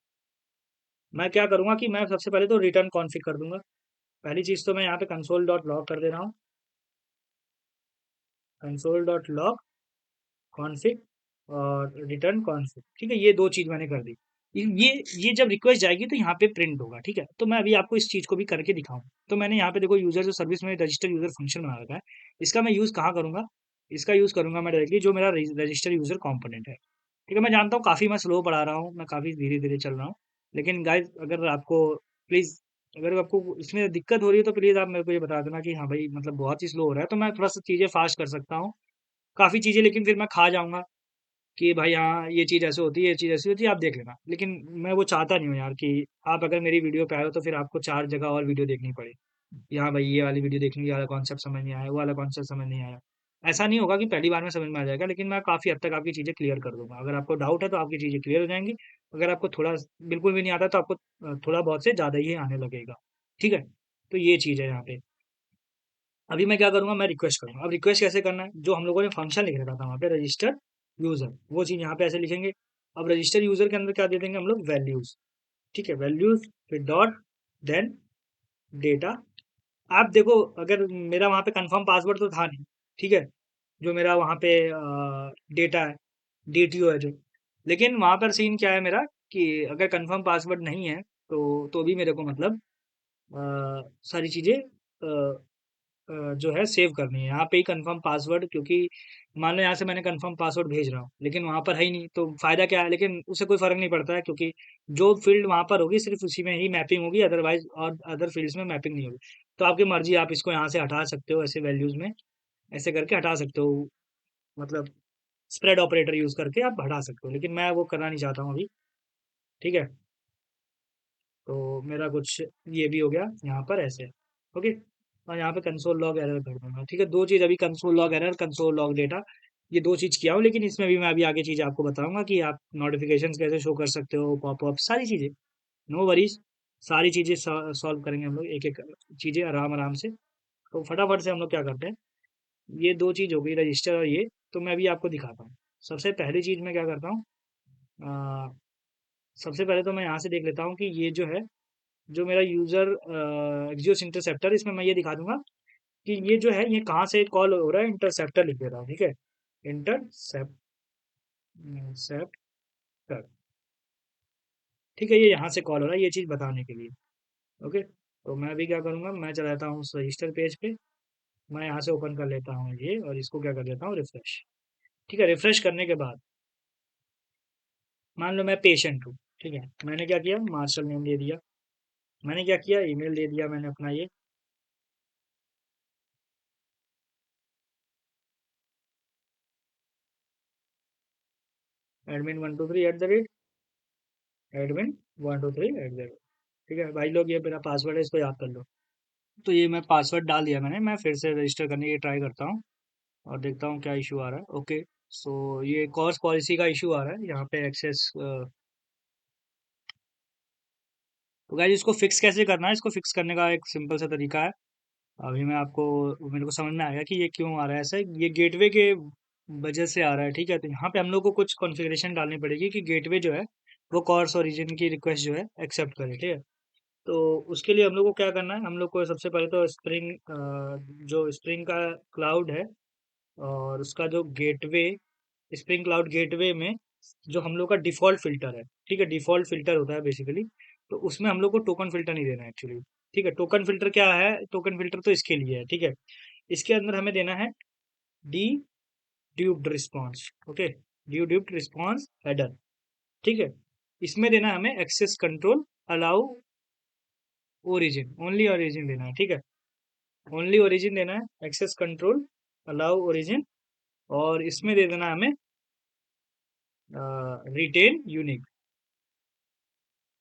मैं क्या करूँगा कि मैं सबसे पहले तो रिटर्न कॉन्फ़िग कर दूंगा। पहली चीज़ तो मैं यहाँ पे कंसोल डॉट लॉग कर दे रहा हूँ, कंसोल डॉट लॉग कॉन्फ़िग। और रिटर्न कॉन्सेप्ट, ठीक है, ये 2 चीज़ मैंने कर दी। ये जब रिक्वेस्ट जाएगी तो यहाँ पे प्रिंट होगा, ठीक है? तो मैं अभी आपको इस चीज़ को भी करके दिखाऊँ। तो मैंने यहाँ पे देखो यूज़र जो सर्विस में रजिस्टर यूज़र फंक्शन बना रखा है, इसका मैं यूज़ कहाँ करूँगा? इसका यूज़ करूँगा मैं डायरेक्टली जो मेरा रजिस्टर यूज़र कंपोनेंट है। ठीक है, मैं जानता हूँ काफ़ी मैं स्लो पढ़ा रहा हूँ, मैं काफ़ी धीरे-धीरे चल रहा हूँ। लेकिन गाइज़ अगर आपको प्लीज़ अगर आपको इसमें दिक्कत हो रही है तो प्लीज़ आप मेरे को ये बता देना कि हाँ भाई मतलब बहुत ही स्लो हो रहा है, तो मैं थोड़ा-सा चीज़ें फ़ास्ट कर सकता हूँ। काफ़ी चीज़ें लेकिन फिर मैं खा जाऊँगा कि भाई हाँ, ये चीज़ ऐसे होती है, ये चीज़ ऐसी होती है, आप देख लेना। लेकिन मैं वो चाहता नहीं हूँ यार कि आप अगर मेरी वीडियो पे आए हो तो फिर आपको 4 जगह और वीडियो देखनी पड़े। कि हाँ भाई, ये वाली वीडियो देखनी, ये वाला कॉन्सेप्ट समझ नहीं आया, वो वाला कॉन्सेप्ट समझ नहीं आया। ऐसा नहीं होगा कि पहली बार में समझ में आ जाएगा, लेकिन मैं काफ़ी हद तक आपकी चीज़ें क्लियर कर दूँगा। अगर आपको डाउट है तो आपकी चीज़ें क्लियर हो जाएँगी। अगर आपको थोड़ा बिल्कुल भी नहीं आता तो आपको थोड़ा बहुत से ज़्यादा ही आने लगेगा। ठीक है? तो ये चीज़ है यहाँ पे। अभी मैं क्या करूँगा, मैं रिक्वेस्ट करूँगा। अब रिक्वेस्ट कैसे करना है? जो हम लोगों ने फंक्शन लिख रखा था वहाँ पे रजिस्टर यूज़र, वो चीज़ यहाँ पे ऐसे लिखेंगे। अब रजिस्टर यूज़र के अंदर क्या दे देंगे हम लोग वैल्यूज़, ठीक है? वैल्यूज़ फिर डॉट देन डेटा। आप देखो अगर मेरा वहाँ पे कंफर्म पासवर्ड तो था नहीं, ठीक है? जो मेरा वहाँ पे डेटा है, डीटीओ है जो। लेकिन वहाँ पर सीन क्या है मेरा कि अगर कंफर्म पासवर्ड नहीं है तो भी मेरे को मतलब सारी चीज़ें जो है सेव करनी है। यहाँ पे ही कंफर्म पासवर्ड, क्योंकि मान लो यहाँ से मैंने कंफर्म पासवर्ड भेज रहा हूँ लेकिन वहाँ पर है ही नहीं तो फ़ायदा क्या है, लेकिन उससे कोई फ़र्क नहीं पड़ता है क्योंकि जो फील्ड वहाँ पर होगी सिर्फ उसी में ही मैपिंग होगी, अदरवाइज और अदर फील्ड्स में मैपिंग नहीं होगी। तो आपकी मर्जी, आप इसको यहाँ से हटा सकते हो ऐसे वैल्यूज़ में, ऐसे करके हटा सकते हो, मतलब स्प्रेड ऑपरेटर यूज़ करके आप हटा सकते हो, लेकिन मैं वो करना नहीं चाहता हूँ अभी। ठीक है, तो मेरा कुछ ये भी हो गया यहाँ पर ऐसे। ओके, और यहाँ पे कंसोल लॉग एरर कर दूंगा। ठीक है, 2 चीज़ अभी, console log error, console log data, ये 2 चीज़ किया हूँ, लेकिन इसमें भी मैं अभी आगे चीज़ें आपको बताऊंगा कि आप नोटिफिकेशंस कैसे शो कर सकते हो, पॉपअप, सारी चीज़ें। नो वरीज, सारी चीज़ें सॉल्व करेंगे हम लोग एक एक चीज़ें आराम आराम से। तो फटाफट से हम लोग क्या करते हैं, ये 2 चीज़ हो गई रजिस्टर और ये, तो मैं अभी आपको दिखाता हूँ। सबसे पहली चीज़ मैं क्या करता हूँ, अ, सबसे पहले तो मैं यहाँ से देख लेता हूँ कि ये जो है, जो मेरा यूज़र एक्सियोस इंटरसेप्टर, इसमें मैं ये दिखा दूंगा कि ये जो है ये कहाँ से कॉल हो रहा है, इंटरसेप्टर लिख दे रहा हूँ। ठीक है, इंटरसेप्टर, ठीक है, ये यहाँ से कॉल हो रहा है, ये चीज़ बताने के लिए। ओके, तो मैं अभी क्या करूँगा, मैं चला जाता हूँ उस रजिस्टर पेज पे, मैं यहाँ से ओपन कर लेता हूँ ये और इसको क्या कर देता हूँ रिफ्रेश। ठीक है, रिफ्रेश करने के बाद मान लो मैं पेशेंट हूँ, ठीक है, मैंने क्या किया, मार्शल नेम दे दिया, मैंने क्या किया, ईमेल दे दिया मैंने अपना ये admin123 एडमिन 123 ठीक है भाई लोग, ये मेरा पासवर्ड है, इसको याद कर लो। तो ये मैं पासवर्ड डाल दिया मैंने, मैं फिर से रजिस्टर करने की ट्राई करता हूँ और देखता हूँ क्या इशू आ रहा है। ओके, सो ये कॉस्ट पॉलिसी का इशू आ रहा है यहाँ पे एक्सेस। तो गाइस इसको फिक्स कैसे करना है, इसको फिक्स करने का एक सिंपल सा तरीका है। अभी मैं आपको, मेरे को समझ में आया कि ये क्यों आ रहा है ऐसा, ये गेटवे के वजह से आ रहा है। ठीक है, तो यहाँ पे हम लोग को कुछ कॉन्फ़िगरेशन डालनी पड़ेगी कि गेटवे जो है वो कॉर्स ओरिजिन की रिक्वेस्ट जो है एक्सेप्ट करे। ठीक है, तो उसके लिए हम लोग को क्या करना है, हम लोग को सबसे पहले तो स्प्रिंग, जो स्प्रिंग का क्लाउड है और उसका जो गेटवे, स्प्रिंग क्लाउड गेटवे में जो हम लोग का डिफ़ॉल्ट फ़िल्टर है, ठीक है? डिफ़ॉल्ट फ़िल्टर होता है बेसिकली, तो उसमें हम लोग को टोकन फ़िल्टर नहीं देना है एक्चुअली, ठीक है? टोकन फ़िल्टर क्या है? टोकन फ़िल्टर तो इसके लिए है, ठीक है? इसके अंदर हमें देना है deduped response, okay? Deduped response header, ठीक है? इसमें देना है हमें access control allow origin, only origin देना है, ठीक है? ओनली ओरिजिन देना है, एक्सेस कंट्रोल अलाउ ओरिजिन, और इसमें दे देना है हमें रिटेन यूनिक।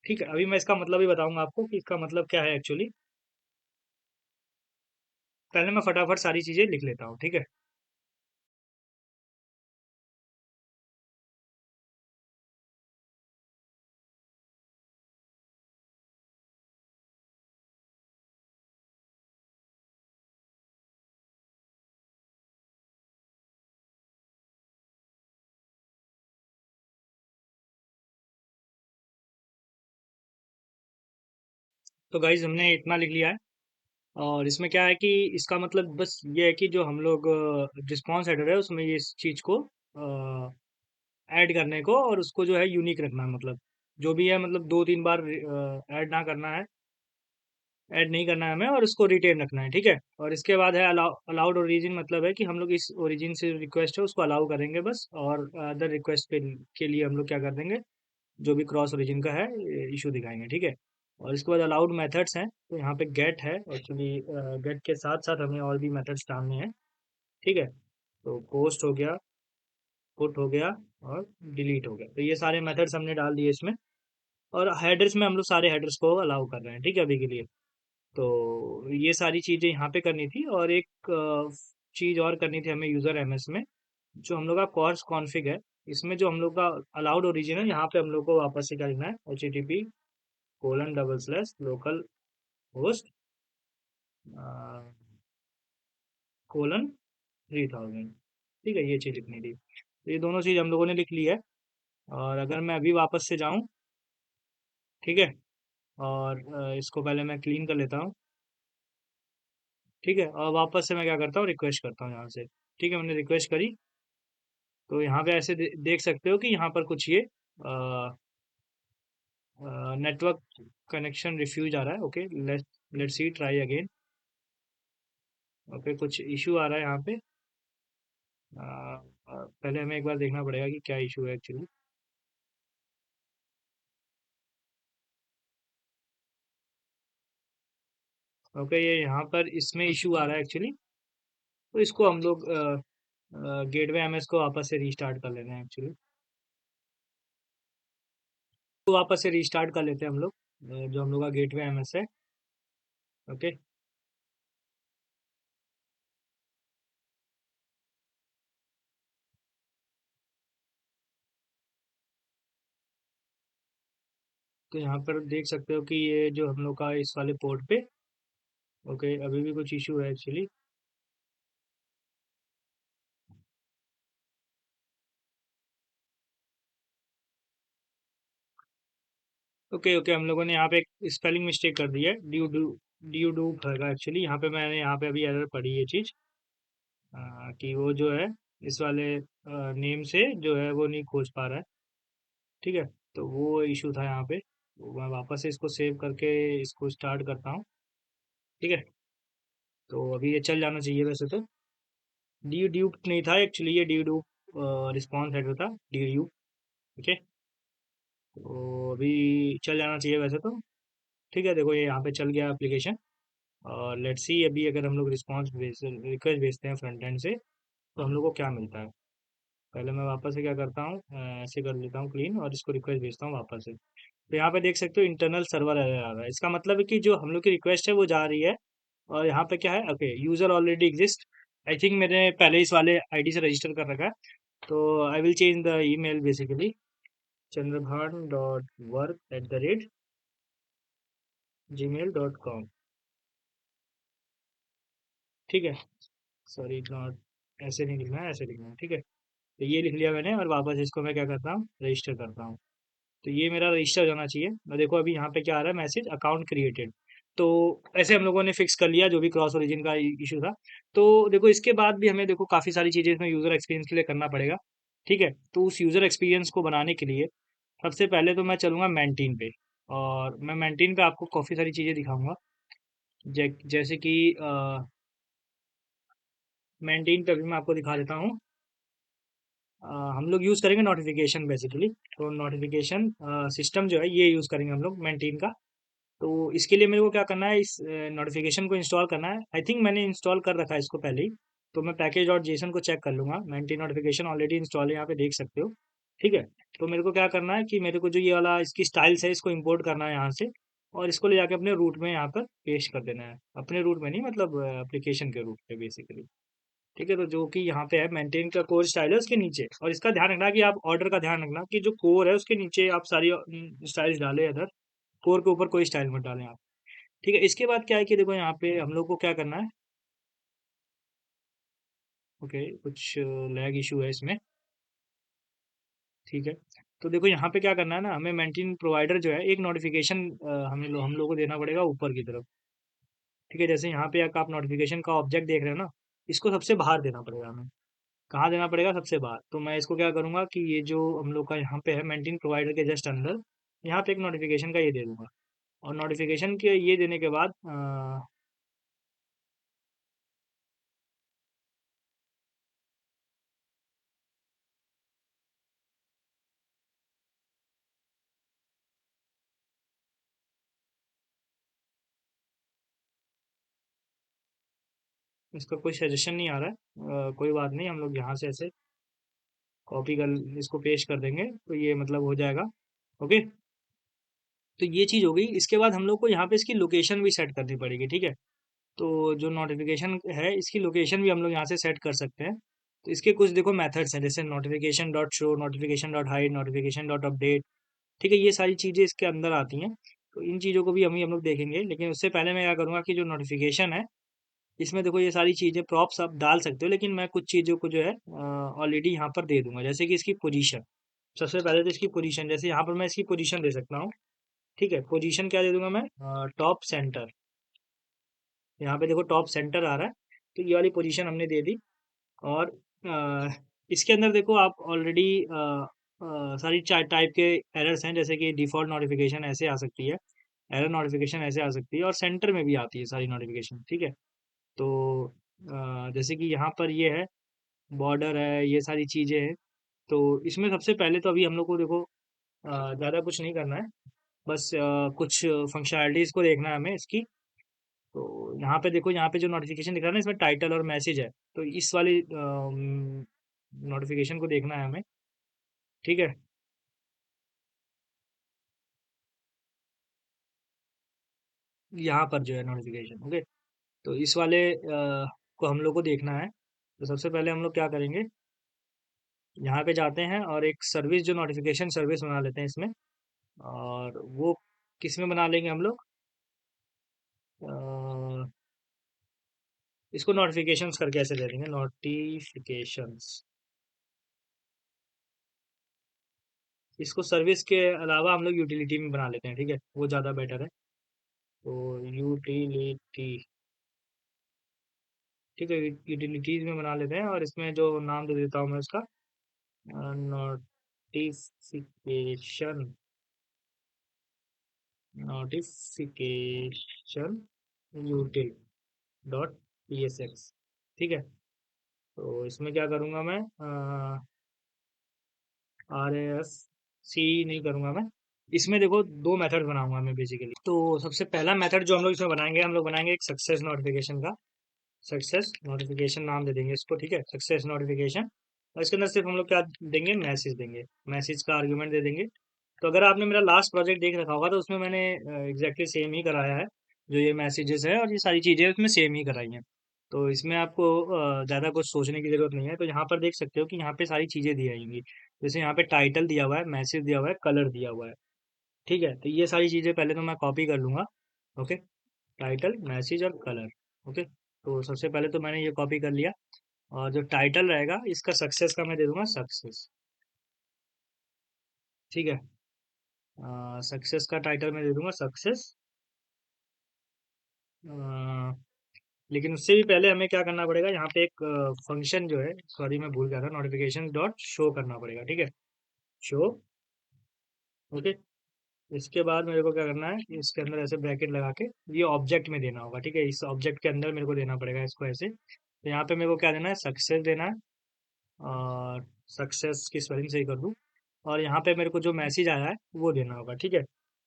ठीक है, अभी मैं इसका मतलब भी बताऊंगा आपको कि इसका मतलब क्या है एक्चुअली। पहले मैं फटाफट सारी चीज़ें लिख लेता हूँ, ठीक है। तो गाइज हमने इतना लिख लिया है, और इसमें क्या है कि इसका मतलब बस ये है कि जो हम लोग रिस्पॉन्स हेडर है उसमें ये इस चीज़ को ऐड करने को और उसको जो है यूनिक रखना है, मतलब जो भी है, मतलब 2-3 बार ऐड ना करना है, ऐड नहीं करना है हमें, और उसको रिटेन रखना है, ठीक है? और इसके बाद है अलाउड ओरिजिन, मतलब है कि हम लोग इस ओरिजिन से रिक्वेस्ट है उसको अलाउ करेंगे बस, और अदर रिक्वेस्ट के लिए हम लोग क्या कर देंगे, जो भी क्रॉस ओरिजिन का है इशू दिखाएंगे, ठीक है? और इसके बाद अलाउड मेथड्स हैं, तो यहाँ पे गेट है एक्चुअली, गेट के साथ साथ हमें और भी मेथड्स डालने हैं, ठीक है? तो पोस्ट हो गया, पुट हो गया, और डिलीट हो गया, तो ये सारे मेथड्स हमने डाल दिए इसमें। और हेडर्स में हम लोग सारे हेडर्स को अलाउ कर रहे हैं, ठीक है, अभी के लिए। तो ये सारी चीज़ें यहाँ पे करनी थी, और एक चीज़ और करनी थी हमें यूज़र एमएस में, जो हम लोग का कॉर्स कॉन्फ़िग है, इसमें जो हम लोग का अलाउड ओरिजिन है, यहाँ पे हम लोग को वापस से क्या लिखना है, http:// होस्ट कोलन 3000, ठीक है, ये चीज़ लिखनी थी। तो ये दोनों चीज़ हम लोगों ने लिख ली है। और अगर मैं अभी वापस से जाऊँ, ठीक है, और इसको पहले मैं क्लीन कर लेता हूँ, ठीक है, और वापस से मैं क्या करता हूँ, रिक्वेस्ट करता हूँ यहाँ से, ठीक है, मैंने रिक्वेस्ट करी। तो यहाँ पे ऐसे देख सकते हो कि यहाँ पर कुछ ये नेटवर्क कनेक्शन रिफ्यूज आ रहा है, okay, let's see, try again. Okay, कुछ इशू आ रहा है यहाँ पे। पहले हमें एक बार देखना पड़ेगा कि क्या इशू है एक्चुअली। ओके, ये यहाँ पर इसमें इशू आ रहा है एक्चुअली, तो इसको हम लोग गेटवे एमएस को वापस से रीस्टार्ट कर लेते हैं एक्चुअली। तो वापस से रीस्टार्ट कर लेते हैं हम लोग, जो हम लोग का गेटवे एमएस है, ओके। तो यहाँ पर देख सकते हो कि ये जो हम लोग का इस वाले पोर्ट पे, ओके, अभी भी कुछ इशू है एक्चुअली। ओके ओके, हम लोगों ने यहाँ पे एक स्पेलिंग मिस्टेक कर दी है, ड्यू डू होगा एक्चुअली, यहाँ पे मैंने यहाँ पे अभी एरर पड़ी ये चीज़, कि वो जो है इस वाले नेम से जो है वो नहीं खोज पा रहा है, ठीक है। तो वो इशू था यहाँ पे, तो मैं वापस से इसको सेव करके इसको स्टार्ट करता हूँ, ठीक है। तो अभी ये चल जाना चाहिए वैसे तो। डी ड्यू नहीं था एक्चुअली, ये डी डू रिस्पॉन्स हेडर था, डी ड्यू, ठीक है। तो अभी चल जाना चाहिए वैसे तो, ठीक है। देखो ये यहाँ पे चल गया एप्लीकेशन, और लेट्स सी अभी अगर हम लोग रिस्पॉन्स भेज रिक्वेस्ट भेजते हैं फ्रंट एंड से, तो हम लोग को क्या मिलता है। पहले मैं वापस से क्या करता हूँ, ऐसे कर लेता हूँ क्लीन, और इसको रिक्वेस्ट भेजता हूँ वापस से। तो यहाँ पे देख सकते हो इंटरनल सर्वर एरर आ रहा है, इसका मतलब है कि जो हम लोग की रिक्वेस्ट है वो जा रही है। और यहाँ पे क्या है, okay, user already exist, I think मैंने पहले इस वाले आईडी से रजिस्टर कर रखा है। तो I will change the email basically, chandrabhan.work@gmail.com, ठीक है। सॉरी, नॉट, ऐसे नहीं लिखना है, ऐसे लिखना है, ठीक है। तो ये लिख लिया मैंने, और वापस इसको मैं क्या करता हूँ, रजिस्टर करता हूँ। तो ये मेरा रजिस्टर जाना चाहिए, और देखो अभी यहाँ पे क्या आ रहा है, मैसेज अकाउंट क्रिएटेड। तो ऐसे हम लोगों ने फिक्स कर लिया जो भी क्रॉस ओरिजिन का इशू था। तो देखो इसके बाद भी हमें देखो काफ़ी सारी चीज़ें इसमें यूज़र एक्सपीरियंस के लिए करना पड़ेगा, ठीक है। तो उस यूज़र एक्सपीरियंस को बनाने के लिए सबसे पहले तो मैं चलूँगा मेंटीन पे, और मैं मेंटीन पे आपको काफ़ी सारी चीज़ें दिखाऊंगा। जैसे कि मेंटीन पे अभी मैं आपको दिखा देता हूँ। हम लोग यूज़ करेंगे नोटिफिकेशन बेसिकली, तो नोटिफिकेशन सिस्टम जो है ये यूज़ करेंगे हम लोग मेंटीन का। तो इसके लिए मेरे को क्या करना है, इस नोटिफिकेशन को इंस्टॉल करना है, आई थिंक मैंने इंस्टॉल कर रखा है इसको पहले ही। तो मैं पैकेज डॉट जेसन को चेक कर लूँगा, मेंटेन नोटिफिकेशन ऑलरेडी इंस्टॉल है, यहाँ पे देख सकते हो, ठीक है। तो मेरे को क्या करना है कि मेरे को जो ये वाला इसकी स्टाइल्स है इसको इंपोर्ट करना है यहाँ से, और इसको ले जाके अपने रूट में यहाँ पर पेस्ट कर देना है, अपने रूट में नहीं, मतलब एप्लीकेशन के रूट पे बेसिकली, ठीक है। तो जो कि यहाँ पे है मेंटेन का कोर स्टाइल है उसके नीचे, और इसका ध्यान रखना कि आप ऑर्डर का ध्यान रखना कि जो कोर है उसके नीचे आप सारी स्टाइल्स डालें, अदर कोर के ऊपर कोई स्टाइल मत डालें आप, ठीक है। इसके बाद क्या है कि देखो यहाँ पे हम लोग को क्या करना है, ओके, कुछ लैग इशू है इसमें, ठीक है। तो देखो यहाँ पे क्या करना है ना, हमें मेंटेन प्रोवाइडर जो है एक नोटिफिकेशन हम लोग को देना पड़ेगा ऊपर की तरफ, ठीक है। जैसे यहाँ पे आप नोटिफिकेशन का ऑब्जेक्ट देख रहे हो ना, इसको सबसे बाहर देना पड़ेगा हमें, कहाँ देना पड़ेगा? सबसे बाहर। तो मैं इसको क्या करूँगा कि ये जो हम लोग का यहाँ पे है मेंटेन प्रोवाइडर के जस्ट अंदर, यहाँ पे एक नोटिफिकेशन का ये दे दूंगा। और नोटिफिकेशन के ये देने के बाद इसका कोई सजेशन नहीं आ रहा है, कोई बात नहीं, हम लोग यहाँ से ऐसे कॉपी कर इसको पेस्ट कर देंगे तो ये मतलब हो जाएगा। ओके, तो ये चीज़ हो गई। इसके बाद हम लोग को यहाँ पे इसकी लोकेशन भी सेट करनी पड़ेगी, ठीक है। तो जो नोटिफिकेशन है इसकी लोकेशन भी हम लोग यहाँ से सेट कर सकते हैं। तो इसके कुछ देखो मेथड्स हैं, जैसे notification dot show, notification dot hide, notification dot update, ठीक है। ये सारी चीज़ें इसके अंदर आती हैं। तो इन चीज़ों को भी हम लोग देखेंगे, लेकिन उससे पहले मैं क्या करूँगा कि जो नोटिफिकेशन है इसमें देखो ये सारी चीज़ें प्रॉप्स आप डाल सकते हो, लेकिन मैं कुछ चीज़ों को जो है ऑलरेडी यहाँ पर दे दूंगा, जैसे कि इसकी पोजीशन। सबसे पहले तो इसकी पोजीशन, जैसे यहाँ पर मैं इसकी पोजीशन दे सकता हूँ, ठीक है। पोजीशन क्या दे दूंगा मैं? Top centre. यहाँ पे देखो टॉप सेंटर आ रहा है, तो ये वाली पोजीशन हमने दे दी। और इसके अंदर देखो आप ऑलरेडी सारी टाइप के एरर्स हैं, जैसे कि डिफ़ॉल्ट नोटिफिकेशन ऐसे आ सकती है, एरर नोटिफिकेशन ऐसे आ सकती है, और सेंटर में भी आती है सारी नोटिफिकेशन, ठीक है। तो जैसे कि यहाँ पर ये है, बॉर्डर है, ये सारी चीज़ें हैं। तो इसमें सबसे पहले तो अभी हम लोग को देखो ज़्यादा कुछ नहीं करना है, बस कुछ फंक्शनैलिटीज़ को देखना है हमें इसकी। तो यहाँ पे देखो, यहाँ पे जो नोटिफिकेशन दिख रहा है ना, इसमें टाइटल और मैसेज है। तो इस वाली नोटिफिकेशन को देखना है हमें, ठीक है। यहाँ पर जो है नोटिफिकेशन, ओके। तो इस वाले को हम लोग को देखना है। तो सबसे पहले हम लोग क्या करेंगे, यहाँ पे जाते हैं और एक सर्विस, जो नोटिफिकेशन सर्विस बना लेते हैं इसमें। और वो किस में बना लेंगे हम लोग? अ, इसको नोटिफिकेशंस करके ऐसे दे देंगे, नोटिफिकेशंस। इसको सर्विस के अलावा हम लोग यूटिलिटी में बना लेते हैं, ठीक है, वो ज़्यादा बेटर है। तो यूटिलिटी, ठीक है, यूटिलिटीज में बना लेते हैं, और इसमें जो नाम दे देता हूँ मैं उसका, notification, notification यूटिल dot P S x, ठीक है। तो इसमें क्या करूँगा मैं, आर एफ सी नहीं करूँगा मैं। इसमें देखो दो मेथड बनाऊंगा मैं बेसिकली। तो सबसे पहला मेथड जो हम लोग इसमें बनाएंगे, हम लोग बनाएंगे एक सक्सेस नोटिफिकेशन का। सक्सेस नोटिफिकेशन नाम दे देंगे इसको, ठीक है, सक्सेस नोटिफिकेशन। और इसके अंदर सिर्फ हम लोग क्या देंगे? मैसेज देंगे, मैसेज का आर्गुमेंट दे देंगे। तो अगर आपने मेरा लास्ट प्रोजेक्ट देख रखा होगा तो उसमें मैंने एग्जैक्टली सेम ही कराया है। जो ये मैसेजेस है और ये सारी चीज़ें उसमें सेम ही कराई हैं। तो इसमें आपको ज़्यादा कुछ सोचने की ज़रूरत नहीं है। तो यहाँ पर देख सकते हो कि यहाँ पे सारी चीज़ें दी आएंगी। जैसे यहाँ पे टाइटल दिया हुआ है, मैसेज दिया हुआ है, कलर दिया हुआ है, ठीक है। तो ये सारी चीज़ें पहले तो मैं कॉपी कर लूँगा, ओके। टाइटल, मैसेज और कलर, ओके। तो सबसे पहले तो मैंने ये कॉपी कर लिया। और जो टाइटल रहेगा इसका सक्सेस का मैं दे दूंगा सक्सेस, ठीक है। सक्सेस का टाइटल मैं दे दूंगा सक्सेस। लेकिन उससे भी पहले हमें क्या करना पड़ेगा, यहाँ पे एक फंक्शन जो है, सॉरी मैं भूल गया था, नोटिफिकेशन डॉट शो करना पड़ेगा, ठीक है। Show, okay. इसके बाद मेरे को क्या करना है कि इसके अंदर ऐसे ब्रैकेट लगा के ये ऑब्जेक्ट में देना होगा, ठीक है। इस ऑब्जेक्ट के अंदर मेरे को देना पड़ेगा इसको ऐसे। तो यहाँ पे मेरे को क्या देना है? सक्सेस देना है। और सक्सेस की स्पेलिंग सही कर दूँ। और यहाँ पे मेरे को जो मैसेज आया है वो देना होगा, ठीक है।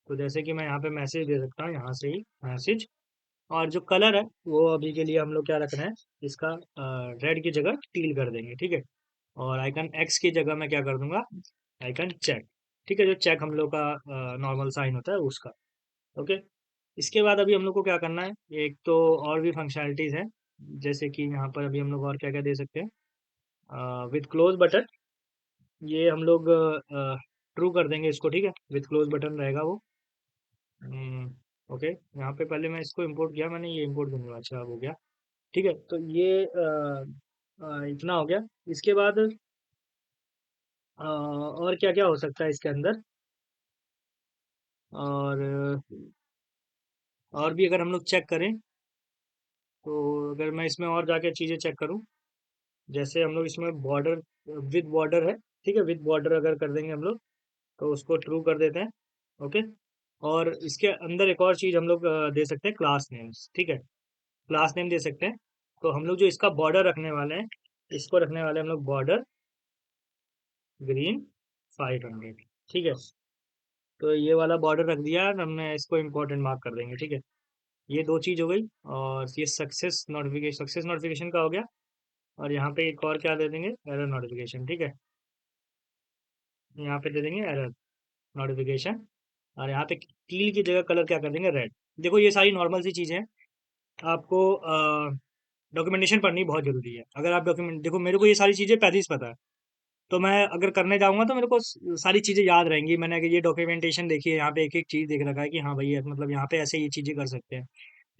तो जैसे कि मैं यहाँ पे मैसेज दे सकता हूँ, यहाँ से ही मैसेज। और जो कलर है वो अभी के लिए हम लोग क्या रख रहे हैं, इसका रेड की जगह टील कर देंगे, ठीक है। और आइकन एक्स की जगह मैं क्या कर दूंगा? आइकन चेक, ठीक है। जो चेक हम लोग का नॉर्मल साइन होता है उसका, ओके। इसके बाद अभी हम लोग को क्या करना है, एक तो और भी फंक्शनैलिटीज है, जैसे कि यहाँ पर अभी हम लोग और क्या क्या दे सकते हैं, विथ क्लोज बटन। ये हम लोग ट्रू कर देंगे इसको, ठीक है, विथ क्लोज बटन रहेगा वो। ओके, यहाँ पे पहले मैं इसको इंपोर्ट किया, मैंने ये इंपोर्ट कर दूंगा, अच्छा अब हो गया, ठीक है। तो ये इतना हो गया। इसके बाद और क्या क्या हो सकता है इसके अंदर? और और भी अगर हम लोग चेक करें, तो अगर मैं इसमें और जाके चीज़ें चेक करूँ, जैसे हम लोग इसमें बॉर्डर विद बॉर्डर है, ठीक है, विद बॉर्डर अगर कर देंगे हम लोग तो उसको ट्रू कर देते हैं। ओके। और इसके अंदर एक और चीज़ हम लोग दे सकते हैं, क्लास नेम्स, ठीक है, क्लास नेम दे सकते हैं। तो हम लोग जो इसका बॉर्डर रखने वाले हैं, इसको रखने वाले हैं हम लोग बॉर्डर ग्रीन 500, ठीक है। तो ये वाला बॉर्डर रख दिया और हमने इसको इम्पोर्टेंट मार्क कर देंगे, ठीक है। ये दो चीज़ हो गई। और ये सक्सेस नोटिफिकेशन का हो गया। और यहाँ पे एक और क्या दे देंगे, एरर नोटिफिकेशन, ठीक है। यहाँ पे दे देंगे एरर नोटिफिकेशन। और यहाँ पे टील की जगह कलर क्या कर देंगे, रेड। देखो ये सारी नॉर्मल सी चीज़ें हैं। आपको डॉक्यूमेंटेशन पढ़नी बहुत ज़रूरी है। अगर आप डॉक्यूमेंट देखो, मेरे को ये सारी चीज़ें पहले से पता है। तो मैं अगर करने जाऊँगा तो मेरे को सारी चीज़ें याद रहेंगी। मैंने अगर ये डॉक्यूमेंटेशन देखी है, यहाँ पे एक एक चीज़ देख रखा है कि हाँ भाई ये मतलब यहाँ पे ऐसे ये चीज़ें कर सकते हैं।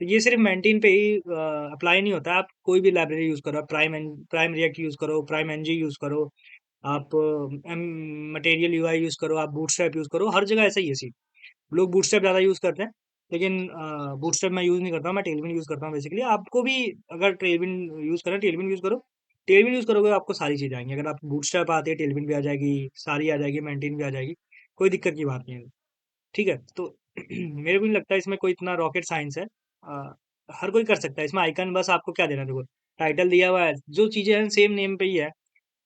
तो ये सिर्फ मेंटेन पे ही अप्लाई नहीं होता है। आप कोई भी लाइब्रेरी यूज़ करो, आप प्राइम रिएक्ट यूज़ करो, प्राइम एनजी यूज़ करो, आप मटेरियल यूआई यूज़ करो, आप बूटस्ट्रैप यूज़ करो, हर जगह ऐसा ही है सीन। लोग बूटस्ट्रैप ज़्यादा यूज़ करते हैं, लेकिन बूटस्ट्रैप मैं यूज़ नहीं करता हूँ, मैं टेलविन यूज़ करता हूँ बेसिकली। आपको भी अगर टेलविन यूज़ करना है, टेलविन यूज़ करो। टेलविन यूज़ करोगे तो आपको सारी चीज़ें आएँगी। अगर आप बूटस्ट्रैप आती है, टेलविन भी आ जाएगी, सारी आ जाएगी, मेंटेन भी आ जाएगी। कोई दिक्कत की बात नहीं है, ठीक है? तो मेरे को नहीं लगता इसमें कोई इतना रॉकेट साइंस है। हर कोई कर सकता है। इसमें आइकन बस आपको क्या देना है, देखो टाइटल दिया हुआ है, जो चीज़ें हैं सेम नेम पे ही है।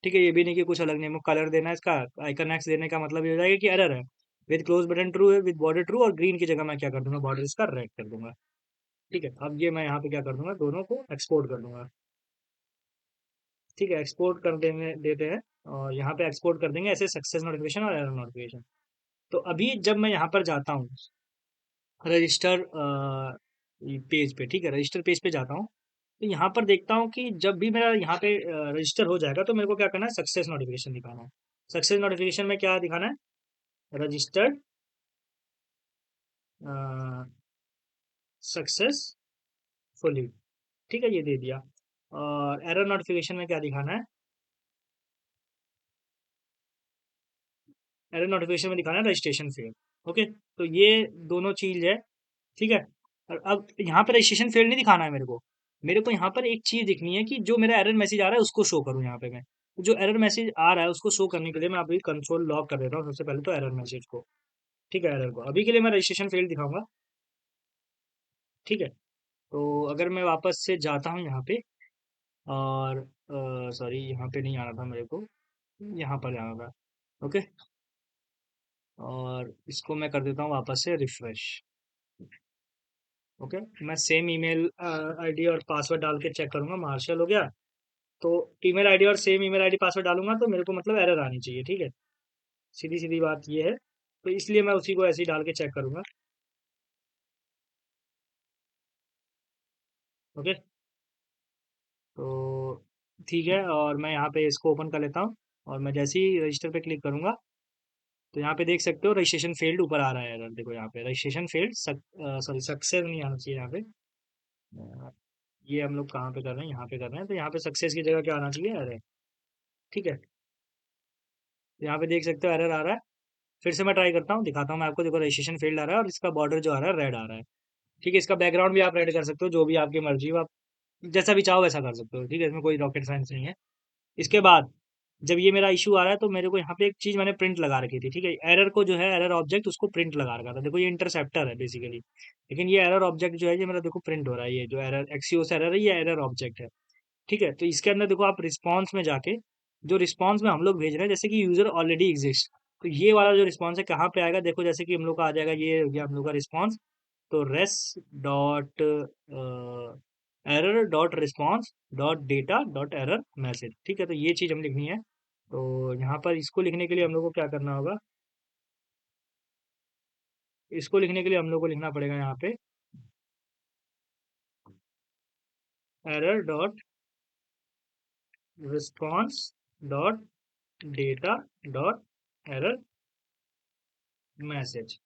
ठीक है, ये भी नहीं कि कुछ अलग नेम हो। कलर देना है इसका, आइकन एक्स देने का मतलब ये हो जाएगा कि एरर है। विद क्लोज बटन ट्रू है, विद बॉर्डर ट्रू, और ग्रीन की जगह मैं क्या कर दूंगा, बॉर्डर इसका रेड कर दूंगा। ठीक है, अब ये मैं यहाँ पे क्या कर दूंगा, दोनों को एक्सपोर्ट कर दूंगा। ठीक है, एक्सपोर्ट कर देने देते हैं। और यहाँ पे एक्सपोर्ट कर देंगे ऐसे सक्सेस नोटिफिकेशन और एरर नोटिफिकेशन। तो अभी जब मैं यहाँ पर जाता हूँ रजिस्टर पेज पे, ठीक है, रजिस्टर पेज पे जाता हूँ, तो यहाँ पर देखता हूँ कि जब भी मेरा यहाँ पे रजिस्टर हो जाएगा तो मेरे को क्या करना है, सक्सेस नोटिफिकेशन दिखाना है। सक्सेस नोटिफिकेशन में क्या दिखाना है, रजिस्टर्ड सक्सेसफुली, ठीक है, ये दे दिया। और एरर नोटिफिकेशन में क्या दिखाना है, एरर नोटिफिकेशन में दिखाना है रजिस्ट्रेशन फेल। ओके, तो ये दोनों चीज है, ठीक है। और अब यहाँ पर रजिस्ट्रेशन फेल नहीं दिखाना है मेरे को यहाँ पर एक चीज दिखनी है कि जो मेरा एरर मैसेज आ रहा है उसको शो करूँ यहाँ पे मैं। तो जो एरर मैसेज आ रहा है उसको शो करने के लिए मैं अभी कंसोल लॉग कर देता हूँ सबसे पहले तो एरर मैसेज को। ठीक है, एरर को अभी के लिए मैं रजिस्ट्रेशन फेल दिखाऊंगा। ठीक है, तो अगर मैं वापस से जाता हूँ यहाँ पे, और सॉरी यहाँ पे नहीं आना था मेरे को, यहाँ पर जाना था। ओके, और इसको मैं कर देता हूँ वापस से रिफ्रेश। ओके, मैं सेम ईमेल आईडी और पासवर्ड डाल के चेक करूंगा, मार्शल हो गया। तो ईमेल आईडी और सेम ईमेल आईडी पासवर्ड डालूंगा तो मेरे को मतलब एरर आनी चाहिए, ठीक है। सीधी सीधी बात ये है, तो इसलिए मैं उसी को ऐसे ही डाल के चेक करूंगा। ओके, तो ठीक है, और मैं यहाँ पे इसको ओपन कर लेता हूँ। और मैं जैसे ही रजिस्टर पे क्लिक करूंगा तो यहाँ पे देख सकते हो रजिस्ट्रेशन फेल्ड ऊपर आ रहा है एरर। देखो यहाँ पे रजिस्ट्रेशन फेल्ड, सॉरी सक्सेस नहीं आना चाहिए यहाँ पे। अ, ये हम लोग कहाँ पे कर रहे हैं, यहाँ पे कर रहे हैं, तो यहाँ पे सक्सेस की जगह क्या आना चाहिए, एरर। ठीक है, तो यहाँ पे देख सकते हो एरर आ रहा है। फिर से मैं ट्राई करता हूँ, दिखाता हूँ मैं आपको। देखो रजिस्ट्रेशन फेल्ड आ रहा है और इसका बॉर्डर जो आ रहा है रेड आ रहा है। ठीक है, इसका बैकग्राउंड भी आप रेड कर सकते हो, जो भी आपकी मर्जी हो, आप जैसा भी चाहो वैसा कर सकते हो। ठीक है, इसमें कोई रॉकेट साइंस नहीं है। इसके बाद जब ये मेरा इशू आ रहा है तो मेरे को यहाँ पे एक चीज मैंने प्रिंट लगा रखी थी, ठीक है, एरर को जो है, एरर ऑब्जेक्ट उसको प्रिंट लगा रखा था। देखो ये इंटरसेप्टर है बेसिकली, लेकिन ये एरर ऑब्जेक्ट जो है ये मेरा देखो प्रिंट हो रहा है। ये जो एरर एक्सीओस एरर है ये एरर ऑब्जेक्ट है। ठीक है, तो इसके अंदर देखो आप रिस्पॉन्स में जाके, जो रिस्पॉन्स में हम लोग भेज रहे हैं, जैसे कि यूजर ऑलरेडी एग्जिस्ट, तो ये वाला जो रिस्पॉन्स है कहाँ पे आएगा, देखो जैसे कि हम लोग का आ जाएगा, ये हो गया हम लोग का रिस्पॉन्स। तो res dot error dot response dot data dot error message, ठीक है, तो ये चीज़ हम लिखनी है। तो यहाँ पर इसको लिखने के लिए हम लोग को क्या करना होगा, इसको लिखने के लिए हम लोग को लिखना पड़ेगा यहाँ पे error dot response dot data dot error message.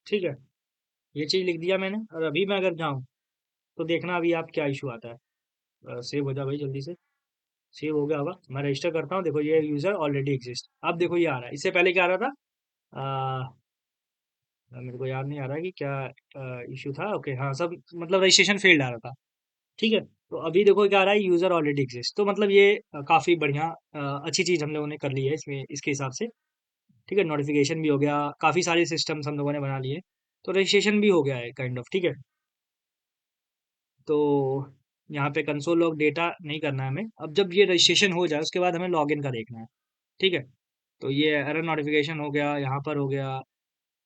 ठीक है, ये चीज़ लिख दिया मैंने। और अभी मैं अगर जाऊँ तो देखना अभी आप क्या इशू आता है। सेव हो जा भाई जल्दी से। सेव हो गया होगा, मैं रजिस्टर करता हूँ। देखो ये यूज़र ऑलरेडी एग्जिस्ट, अब देखो ये आ रहा है। इससे पहले क्या आ रहा था, मेरे को याद नहीं आ रहा कि क्या इशू था। ओके हाँ, सब मतलब रजिस्ट्रेशन फेल्ड आ रहा था। ठीक है। तो अभी देखो क्या आ रहा है, यूज़र ऑलरेडी एग्जिस्ट, तो मतलब ये काफ़ी बढ़िया अच्छी चीज़ हम लोगों ने कर ली है इसमें, इसके हिसाब से। ठीक है, नोटिफिकेशन भी हो गया, काफ़ी सारे सिस्टम्स हम लोगों ने बना लिए, तो रजिस्ट्रेशन भी हो गया है काइंड ऑफ। ठीक है, तो यहाँ पे कंसोल लॉग डेटा नहीं करना है हमें। अब जब ये रजिस्ट्रेशन हो जाए उसके बाद हमें लॉगिन का देखना है। ठीक है, तो ये एरर नोटिफिकेशन हो गया, यहाँ पर हो गया,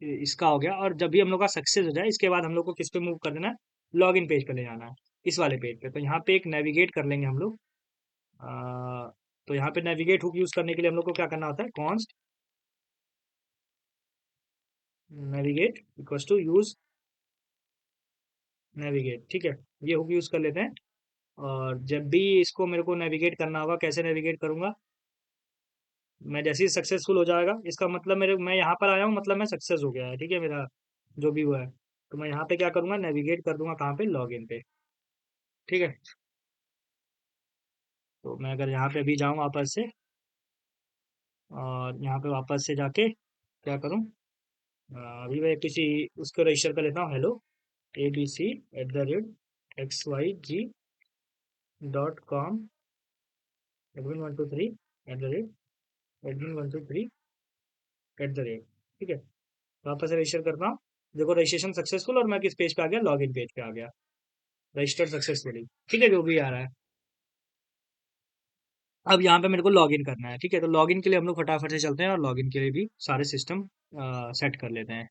इसका हो गया, और जब भी हम लोग का सक्सेस हो जाए इसके बाद हम लोग को किस पे मूव कर देना है, लॉगिन पेज पे ले जाना है, इस वाले पेज पे। तो यहाँ पे एक नेविगेट कर लेंगे हम लोग। तो यहाँ पे नेविगेट हुक यूज़ करने के लिए हम लोग को क्या करना होता है, const navigate equals to use navigate. ठीक है, ये हुक यूज़ कर लेते हैं। और जब भी इसको मेरे को नेविगेट करना होगा, कैसे नेविगेट करूँगा, मैं जैसे ही सक्सेसफुल हो जाएगा इसका मतलब मेरे मैं यहाँ पर आया हूँ, मतलब मैं सक्सेस हो गया है। ठीक है, मेरा जो भी हुआ है, तो मैं यहाँ पे क्या करूँगा, नेविगेट कर दूंगा कहाँ पे, लॉगिन पे। ठीक है, तो मैं अगर यहाँ पे अभी जाऊँ वापस से, और यहाँ पे वापस से जाके क्या करूँ, अभी मैं किसी उसको रजिस्टर कर लेता हूँ, हेलो abc@xyg.com admin123 admin123 ठीक है, वापस से रजिस्टर करता हूँ। देखो रजिस्ट्रेशन सक्सेसफुल, और मैं किस पेज पे आ गया, लॉगिन पेज पे आ गया, रजिस्टर्ड सक्सेसफुली। ठीक है, जो भी आ रहा है। अब यहाँ पे मेरे को लॉगिन करना है। ठीक है, तो लॉगिन के लिए हम लोग फटाफट से चलते हैं और लॉगिन के लिए भी सारे सिस्टम सेट कर लेते हैं।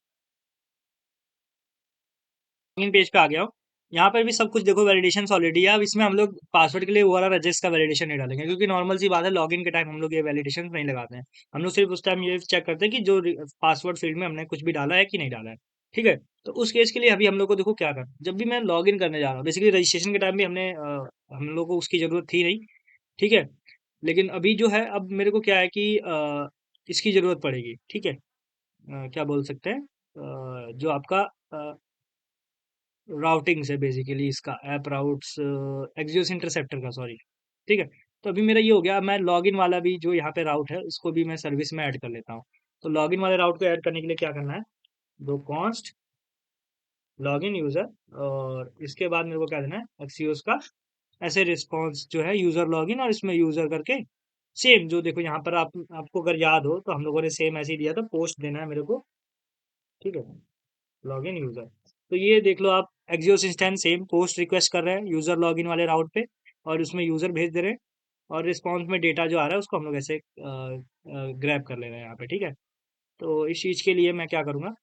लॉगिन पेज पे आ गया हूँ। यहाँ पर भी सब कुछ देखो, वैलिडेशन ऑलरेडी है। अब इसमें हम लोग पासवर्ड के लिए वो वाला रजिस का वैलिडेशन नहीं डालेंगे, क्योंकि नॉर्मल सी बात है, लॉगिन के टाइम हम लोग ये वैलिडेशन नहीं लगाते हैं। हम लोग सिर्फ उस टाइम ये चेक करते हैं कि जो पासवर्ड फील्ड में हमने कुछ भी डाला है कि नहीं डाला है। ठीक है, तो उस केस के लिए अभी हम लोग को देखो क्या करना, जब भी मैं लॉगिन करने जा रहा हूँ, बेसिकली रजिस्ट्रेशन के टाइम भी हम लोग को उसकी ज़रूरत थी नहीं। ठीक है, लेकिन अभी जो है, अब मेरे को क्या है कि इसकी ज़रूरत पड़ेगी। ठीक है, क्या बोल सकते हैं, जो आपका राउटिंग से बेसिकली, इसका ऐप राउट्स, एक्सियोस इंटरसेप्टर का, सॉरी। ठीक है, तो अभी मेरा ये हो गया, मैं लॉगिन वाला भी जो यहाँ पे राउट है उसको भी मैं सर्विस में ऐड कर लेता हूँ। तो लॉगिन वाले राउट को ऐड करने के लिए क्या करना है, दो कॉन्स्ट लॉगिन यूज़र, और इसके बाद मेरे को क्या देना है, एक्सियोस का ऐसे रिस्पॉन्स जो है, यूज़र लॉगिन, और इसमें यूज़र करके सेम, जो देखो यहाँ पर आपको अगर याद हो तो हम लोगों ने सेम ऐसे ही दिया था, पोस्ट देना है मेरे को। ठीक है, लॉगिन यूज़र, तो ये देख लो आप, Axios instance same post request कर रहे हैं यूज़र लॉगिन वाले राउट पे, और उसमें यूज़र भेज दे रहे हैं, और रिस्पॉन्स में डेटा जो आ रहा है उसको हम लोग ऐसे ग्रैब कर ले रहे हैं यहाँ पे। ठीक है, तो इस चीज़ के लिए मैं क्या करूँगा,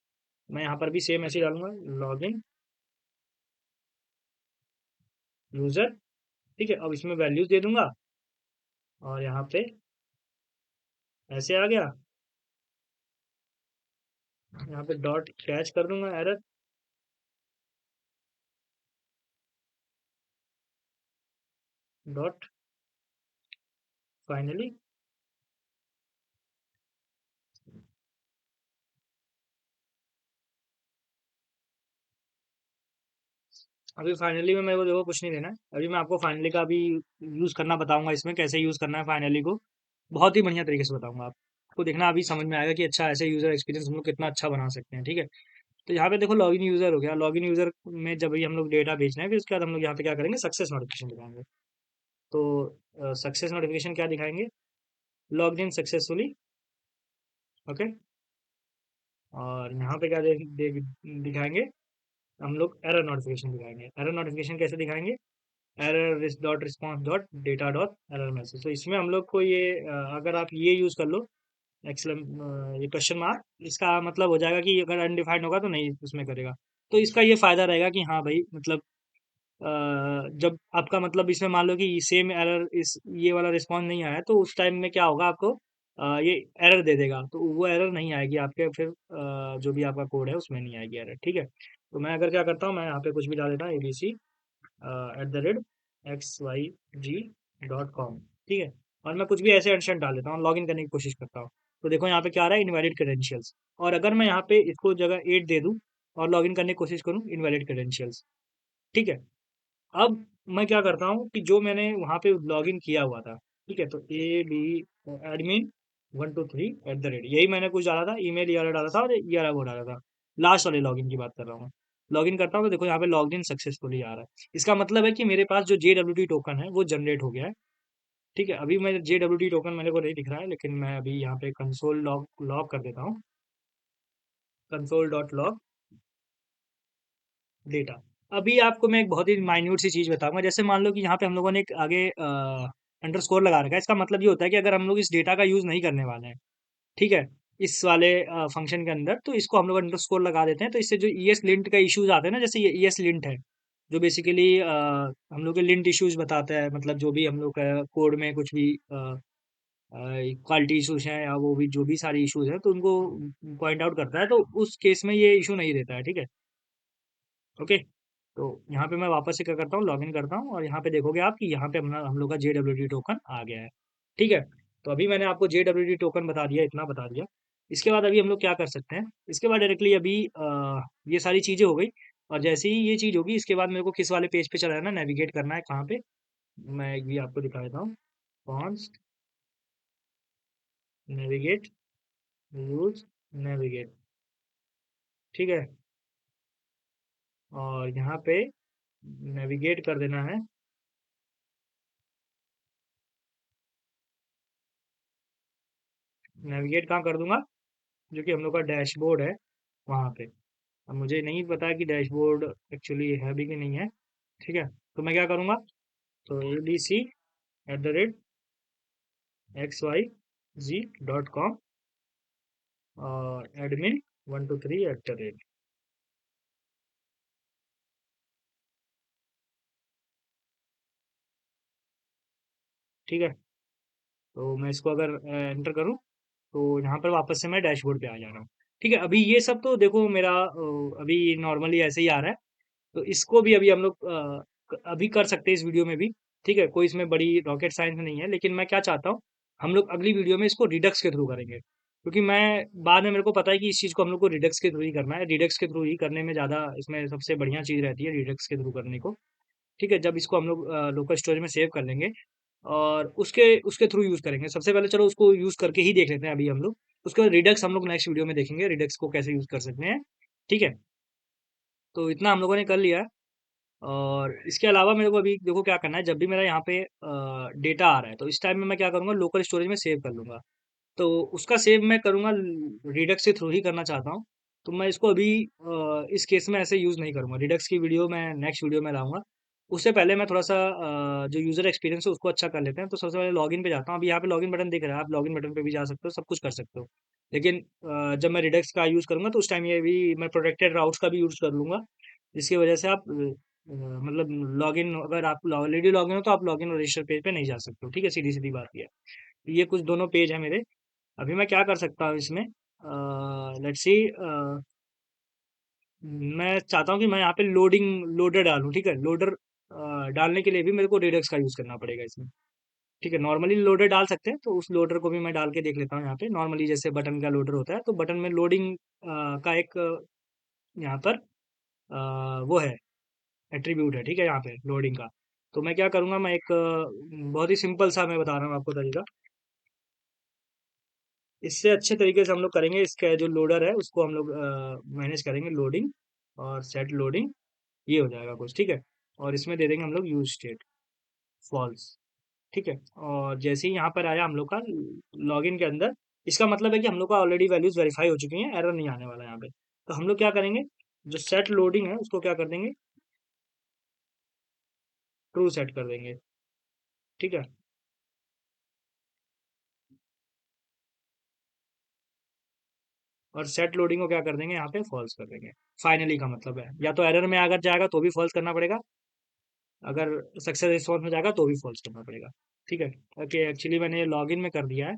मैं यहाँ पर भी सेम ऐसे ही डालूंगा, लॉगिन यूज़र। ठीक है, अब इसमें वैल्यूज दे दूंगा, और यहाँ पे ऐसे आ गया, यहाँ पे डॉट कैच कर दूंगा एरर, डॉट फाइनली। अभी फाइनली में मेरे को देखो कुछ नहीं देना है, अभी मैं आपको फाइनली का अभी यूज़ करना बताऊंगा, इसमें कैसे यूज़ करना है फाइनली को, बहुत ही बढ़िया तरीके से बताऊंगा आपको। देखना अभी समझ में आएगा कि अच्छा, ऐसे यूज़र एक्सपीरियंस हम लोग कितना अच्छा बना सकते हैं। ठीक है, तो यहाँ पे देखो लॉगिन यूज़र हो गया, लॉगिन यूज़र में जब भी हम लोग डेटा भेजना है, फिर उसके बाद हम लोग यहाँ पे क्या करेंगे, सक्सेस नोटिफिकेशन दिखाएंगे। तो सक्सेस नोटिफिकेशन क्या दिखाएंगे, लॉग इन सक्सेसफुली। ओके, और यहाँ पे क्या दिखाएंगे, हम लोग एरर नोटिफिकेशन दिखाएंगे। एरर नोटिफिकेशन कैसे दिखाएंगे, error dot response dot data dot error message. तो इसमें हम लोग को ये अगर आप ये यूज़ कर लो, ये क्वेश्चन मार्क, इसका मतलब हो जाएगा कि अगर अनडिफाइंड होगा तो नहीं उसमें करेगा। तो इसका ये फ़ायदा रहेगा कि हाँ भाई, मतलब जब आपका मतलब इसमें मान लो कि सेम एरर, इस ये वाला रिस्पॉन्स नहीं आया, तो उस टाइम में क्या होगा, आपको ये एरर दे देगा, तो वो एरर नहीं आएगी आपके, फिर जो भी आपका कोड है उसमें नहीं आएगी एरर। ठीक है, तो मैं अगर क्या करता हूँ, मैं यहाँ पे कुछ भी डाल देता हूँ, abc@xyg.com। ठीक है, और मैं कुछ भी ऐसे एंशन डाल देता हूँ, लॉगिन करने की कोशिश करता हूँ। तो देखो यहाँ पे क्या आ रहा है, इनवैलिड क्रेडेंशियल्स। और अगर मैं यहाँ पे इसको जगह 8 दे दूँ और लॉगिन करने की कोशिश करूँ, इनवैलिड क्रेडेंशियल्स। ठीक है, अब मैं क्या करता हूँ कि जो मैंने वहाँ पे लॉगिन किया हुआ था, ठीक है, तो ए बी एडमिन 123 @ यही मैंने कुछ डाला था, ईमेल ये वाला डाला था, और ये वाला वो डाला था, लास्ट वाले लॉगिन की बात कर रहा हूँ मैं। लॉगिन करता हूँ तो देखो यहाँ पे लॉग्ड इन सक्सेसफुली आ रहा है। इसका मतलब है कि मेरे पास जो JWT टोकन है वो जनरेट हो गया है। ठीक है, अभी मैं JWT टोकन मेरे को नहीं दिख रहा है, लेकिन मैं अभी यहाँ पे कंसोल लॉग लॉग कर देता हूँ, कंसोल डॉट लॉग डेटा। अभी आपको मैं एक बहुत ही माइन्यूट सी चीज़ बताऊँगा, जैसे मान लो कि यहाँ पे हम लोगों ने एक आगे अंडरस्कोर लगा रखा है, इसका मतलब ये होता है कि अगर हम लोग इस डेटा का यूज़ नहीं करने वाले हैं, ठीक है? इस वाले फंक्शन के अंदर, तो इसको हम लोग अंडरस्कोर लगा देते हैं, तो इससे जो ESLint का इश्यूज़ आते हैं ना, जैसे ये ESLint है, जो बेसिकली हम लोग के लिंट इश्यूज़ बताता है, मतलब जो भी हम लोग का कोड में कुछ भी क्वालिटी इश्यूज़ हैं या वो भी जो भी सारी इश्यूज़ हैं, तो उनको पॉइंट आउट करता है, तो उस केस में ये इश्यू नहीं रहता है, ठीक है? ओके, तो यहाँ पे मैं वापस से क्या करता हूँ, लॉगिन करता हूँ और यहाँ पे देखोगे आप कि यहाँ पे हम लोग का JWT टोकन आ गया है। ठीक है, तो अभी मैंने आपको JWT टोकन बता दिया, इतना बता दिया। इसके बाद अभी हम लोग क्या कर सकते हैं, इसके बाद डायरेक्टली अभी ये सारी चीज़ें हो गई, और जैसे ही ये चीज़ होगी इसके बाद मेरे को किस वाले पेज पे चला है ना, नेविगेट करना है कहाँ पे, मैं एक भी आपको दिखा देता हूँ। कॉन्स्ट नेविगेट, यूज नेविगेट, ठीक है, और यहाँ पे नेविगेट कर देना है। नेविगेट कहाँ कर दूंगा, जो कि हम लोग का डैशबोर्ड है वहाँ पे। अब मुझे नहीं पता कि डैशबोर्ड एक्चुअली है भी कि नहीं है, ठीक है, तो मैं क्या करूँगा, तो abc@xyz.com और admin123 ठीक है, तो मैं इसको अगर एंटर करूँ तो यहाँ पर वापस से मैं डैशबोर्ड पे आ जा रहा हूँ। ठीक है, अभी ये सब तो देखो मेरा अभी नॉर्मली ऐसे ही आ रहा है, तो इसको भी अभी हम लोग अभी कर सकते हैं इस वीडियो में भी। ठीक है, कोई इसमें बड़ी रॉकेट साइंस नहीं है, लेकिन मैं क्या चाहता हूँ, हम लोग अगली वीडियो में इसको रिडक्स के थ्रू करेंगे, क्योंकि मैं बाद में मेरे को पता है कि इस चीज़ को हम लोग को रिडक्स के थ्रू ही करना है, रिडक्स के थ्रू ही करने में ज़्यादा इसमें सबसे बढ़िया चीज़ रहती है रिडक्स के थ्रू करने को। ठीक है, जब इसको हम लोग लोकल स्टोरेज में सेव कर लेंगे और उसके उसके थ्रू यूज़ करेंगे। सबसे पहले चलो उसको यूज़ करके ही देख लेते हैं अभी हम लोग। उसके बाद रिडक्स हम लोग नेक्स्ट वीडियो में देखेंगे, रिडक्स को कैसे यूज़ कर सकते हैं। ठीक है, तो इतना हम लोगों ने कर लिया है। और इसके अलावा मेरे को अभी देखो क्या करना है, जब भी मेरा यहाँ पे डेटा आ रहा है तो इस टाइम में मैं क्या करूँगा, लोकल स्टोरेज में सेव कर लूँगा। तो उसका सेव मैं करूँगा रिडक्स के थ्रू ही करना चाहता हूँ। तो मैं इसको अभी इस केस में ऐसे यूज़ नहीं करूँगा। रिडक्स की वीडियो मैं नेक्स्ट वीडियो में लाऊँगा। उससे पहले मैं थोड़ा-सा जो यूज़र एक्सपीरियंस है उसको अच्छा कर लेते हैं। तो सबसे पहले लॉगिन पे जाता हूँ। अभी यहाँ पे लॉगिन बटन दिख रहा है, आप लॉगिन बटन पे भी जा सकते हो, सब कुछ कर सकते हो। लेकिन जब मैं रिडक्स का यूज़ करूँगा तो उस टाइम ये भी मैं प्रोटेक्टेड राउट्स का भी यूज़ कर लूँगा। जिसकी वजह से आप मतलब लॉगिन, अगर आप ऑलरेडी लॉगिन हो तो आप लॉगिन और रजिस्टर पेज पे नहीं जा सकते हो। ठीक है, सीधी-सीधी बात ये है। ये कुछ दोनों पेज हैं मेरे। अभी मैं क्या कर सकता हूँ इसमें, लेट्स सी, मैं चाहता हूँ कि मैं यहाँ पे लोडर डालूँ, ठीक है, लोडर डालने के लिए भी मेरे को रेडक्स का यूज़ करना पड़ेगा इसमें। ठीक है, नॉर्मली लोडर डाल सकते हैं, तो उस लोडर को भी मैं डाल के देख लेता हूँ यहाँ पे। नॉर्मली जैसे बटन का लोडर होता है, तो बटन में लोडिंग का एक यहाँ पर वो है, एट्रीब्यूट है, ठीक है, यहाँ पे लोडिंग का। तो मैं क्या करूँगा, मैं एक बहुत ही सिंपल सा मैं बता रहा हूँ आपको तरीका। इससे अच्छे तरीके से हम लोग करेंगे, इसका जो लोडर है उसको हम लोग मैनेज करेंगे, लोडिंग और सेट लोडिंग, ये हो जाएगा कुछ, ठीक है। और इसमें दे देंगे हम लोग यूज स्टेट फॉल्स, ठीक है। और जैसे ही यहाँ पर आया हम लोग का लॉगिन के अंदर, इसका मतलब है कि हम लोग का ऑलरेडी वैल्यूज वेरीफाई हो चुकी हैं, एरर नहीं आने वाला यहाँ पे। तो हम लोग क्या करेंगे, जो सेट लोडिंग है उसको क्या कर देंगे, ट्रू सेट कर देंगे, ठीक है। और सेट लोडिंग को क्या कर देंगे, यहाँ पे फॉल्स कर देंगे। फाइनली का मतलब है, या तो एरर में अगर जाएगा तो भी फॉल्स करना पड़ेगा, अगर सक्सेस रिस्पॉन्स में जाएगा तो भी फॉल्स करना पड़ेगा, ठीक है। ओके, एक्चुअली मैंने लॉगिन में कर दिया है।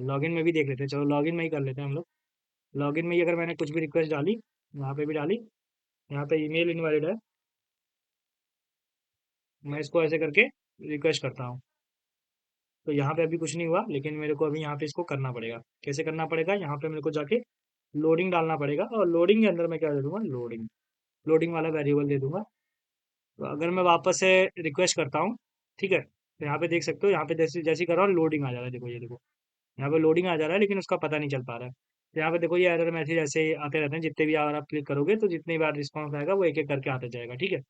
लॉगिन में भी देख लेते हैं, चलो लॉगिन में ही कर लेते हैं हम लोग। लॉगिन में ही अगर मैंने कुछ भी रिक्वेस्ट डाली, यहाँ पे भी डाली, यहाँ पे ईमेल इनवैलिड है, मैं इसको ऐसे करके रिक्वेस्ट करता हूँ, तो यहाँ पे अभी कुछ नहीं हुआ, लेकिन मेरे को अभी यहाँ पे इसको करना पड़ेगा। कैसे करना पड़ेगा, यहाँ पे मेरे को जाके लोडिंग डालना पड़ेगा, और लोडिंग के अंदर मैं क्या दे दूंगा, लोडिंग, लोडिंग वाला वेरिएबल दे दूंगा। तो अगर मैं वापस से रिक्वेस्ट करता हूँ, ठीक है, तो यहाँ पे देख सकते हो, यहाँ पे जैसे जैसे ही कर रहा हूँ लोडिंग आ जा रहा है, देखो ये देखो, यहाँ पे लोडिंग आ जा रहा है, लेकिन उसका पता नहीं चल पा रहा है। तो यहाँ पे देखो ये एरर मैसेज ऐसे आते रहते हैं, जितने भी बार आप क्लिक करोगे तो जितनी बार रिस्पॉन्स आएगा वो एक एक करके आते जाएगा, ठीक है।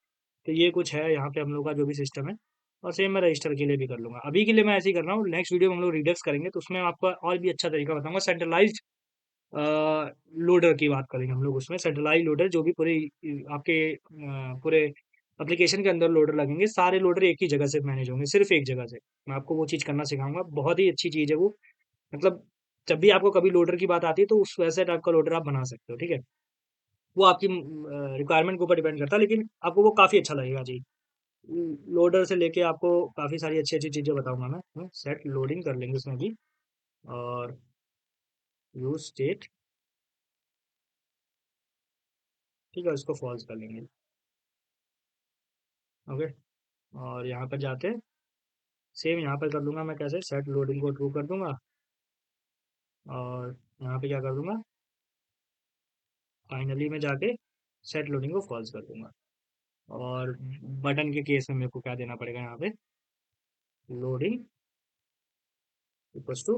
तो ये कुछ है यहाँ पे हम लोग का जो भी सिस्टम है, और सेम मैं रजिस्टर के लिए भी कर लूंगा। अभी के लिए मैं ऐसे ही कर रहा हूँ, नेक्स्ट वीडियो में हम लोग रिडक्स करेंगे तो उसमें आपको और भी अच्छा तरीका बताऊंगा। सेंट्रलाइज्ड लोडर की बात करेंगे हम लोग, उसमें सेंट्रलाइज लोडर जो भी पूरे आपके पूरे एप्लीकेशन के अंदर लोडर लगेंगे, सारे लोडर एक ही जगह से मैनेज होंगे, सिर्फ एक जगह से। मैं आपको वो चीज़ करना सिखाऊंगा, बहुत ही अच्छी चीज़ है वो। मतलब जब भी आपको कभी लोडर की बात आती है तो उस वैसे टाइप का लोडर आप बना सकते हो, ठीक है। वो आपकी रिक्वायरमेंट के ऊपर डिपेंड करता है, लेकिन आपको वो काफ़ी अच्छा लगेगा जी। लोडर से लेके आपको काफ़ी सारी अच्छी अच्छी चीज़ें बताऊंगा मैं। सेट लोडिंग कर लेंगे उसमें भी, और यूज स्टेट, ठीक है, उसको फॉल्स कर लेंगे। ओके, और यहाँ पर जाते सेम यहाँ पर कर दूंगा मैं, कैसे सेट लोडिंग को ट्रू कर दूंगा, और यहाँ पे क्या कर दूंगा, फाइनली में जाके सेट लोडिंग को फॉल्स कर दूंगा। और बटन के केस में मेरे को क्या देना पड़ेगा यहाँ पे, लोडिंग इक्वल्स टू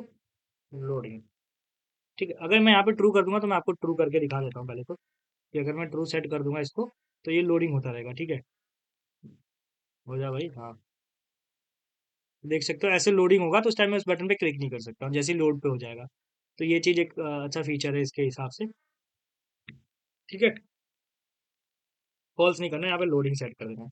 लोडिंग, ठीक है। अगर मैं यहाँ पे ट्रू कर दूंगा तो मैं आपको ट्रू करके दिखा देता हूँ पहले तो, कि अगर मैं ट्रू सेट कर दूंगा इसको तो ये लोडिंग होता रहेगा, ठीक है। हो जा भाई, हाँ, देख सकते हो ऐसे लोडिंग होगा, तो उस टाइम मैं उस बटन पे क्लिक नहीं कर सकता हूँ, जैसे ही लोड पे हो जाएगा। तो ये चीज़ एक अच्छा फीचर है इसके हिसाब से, ठीक है। फॉल्स नहीं करना है, यहाँ पे लोडिंग सेट कर देना है।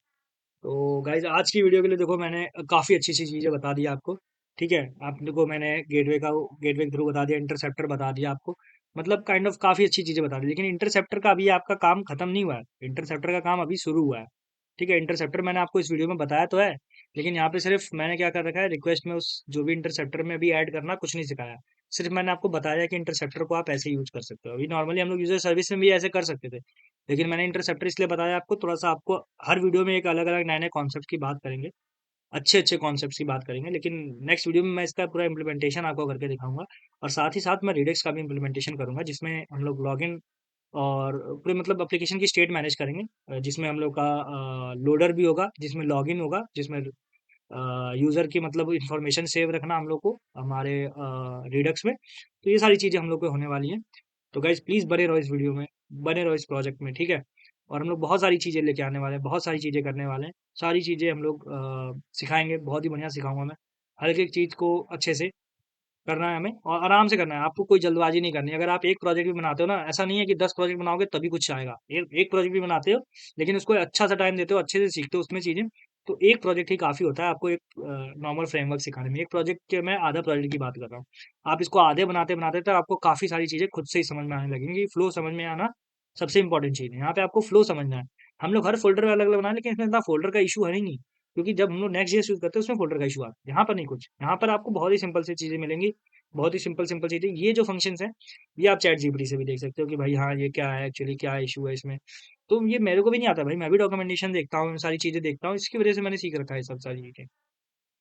तो गाइज आज की वीडियो के लिए देखो मैंने काफ़ी अच्छी अच्छी चीज़ें बता दी आपको, ठीक है। आपको मैंने गेटवे के थ्रू बता दिया, इंटरसेप्टर बता दिया आपको, मतलब काइंड ऑफ काफ़ी अच्छी चीज़ें बता दी। लेकिन इंटरसेप्टर का अभी आपका काम खत्म नहीं हुआ है, इंटरसेप्टर का काम अभी शुरू हुआ है, ठीक है। इंटरसेप्टर मैंने आपको इस वीडियो में बताया तो है, लेकिन यहाँ पे सिर्फ मैंने क्या कर रखा है, रिक्वेस्ट में उस जो भी इंटरसेप्टर में अभी ऐड करना कुछ नहीं सिखाया। सिर्फ मैंने आपको बताया कि इंटरसेप्टर को आप ऐसे यूज कर सकते हो। अभी नॉर्मली हम लोग यूजर सर्विस में भी ऐसे कर सकते थे, लेकिन मैंने इंटरसेप्टर इसलिए बताया आपको, थोड़ा सा आपको हर वीडियो में एक अलग अलग नए नए कॉन्सेप्ट की बात करेंगे, अच्छे अच्छे कॉन्सेप्ट की बात करेंगे। लेकिन नेक्स्ट वीडियो में मैं इसका पूरा इंप्लीमेंटेशन आपको करके दिखाऊंगा, और साथ ही साथ मैं रिडेक्स का भी इंप्लीमेंटेशन करूंगा, जिसमें हम लोग लॉगिन और पूरे मतलब एप्लीकेशन की स्टेट मैनेज करेंगे, जिसमें हम लोग का लोडर भी होगा, जिसमें लॉगिन होगा, जिसमें यूज़र की मतलब इंफॉर्मेशन सेव रखना हम लोग को हमारे रिडक्स में। तो ये सारी चीज़ें हम लोग को होने वाली हैं। तो गाइज प्लीज़ बने रहो इस वीडियो में, बने रहो इस प्रोजेक्ट में, ठीक है। और हम लोग बहुत सारी चीज़ें लेके आने वाले हैं, बहुत सारी चीज़ें करने वाले हैं, सारी चीज़ें हम लोग सिखाएंगे, बहुत ही बढ़िया सिखाऊंगा मैं। हर एक चीज़ को अच्छे से करना है हमें, और आराम से करना है, आपको कोई जल्दबाजी नहीं करनी है। अगर आप एक प्रोजेक्ट भी बनाते हो ना, ऐसा नहीं है कि 10 प्रोजेक्ट बनाओगे तभी कुछ आएगा। एक प्रोजेक्ट भी बनाते हो, लेकिन उसको अच्छा सा टाइम देते हो, अच्छे से सीखते हो उसमें चीज़ें, तो एक प्रोजेक्ट ही काफ़ी होता है आपको एक नॉर्मल फ्रेमवर्क सिखाने में। एक प्रोजेक्ट के मैं आधा प्रोजेक्ट की बात कर रहा हूँ। आप इसको आधे बनाते बनाते तो आपको काफ़ी सारी चीज़ें खुद से ही समझ में आने लगेंगी। फ्लो समझ में आना सबसे इंपॉर्टेंट चीज़ है, यहाँ पे आपको फ्लो समझना है। हम लोग हर फोल्डर अलग अलग बनाए, लेकिन इसमें इतना फोल्डर का इशू है ही नहीं, क्योंकि जब हम लोग नेक्स्ट जेएस यूज करते हैं उसमें फोल्डर का इशू आता है। यहाँ पर नहीं कुछ, यहाँ पर आपको बहुत ही सिंपल सी चीज़ें मिलेंगी, बहुत ही सिंपल सिंपल चीज़ें। ये जो फंक्शंस हैं, ये आप चैट जीपीटी से भी देख सकते हो कि भाई हाँ ये क्या है, एक्चुअली क्या इशू है इसमें। तो ये मेरे को भी नहीं आता भाई, मैं भी डॉक्यूमेंटेशन देखता हूँ, सारी चीज़ें देखता हूँ, इसकी वजह से मैंने सीख रखा है सब सारी चीज़ें।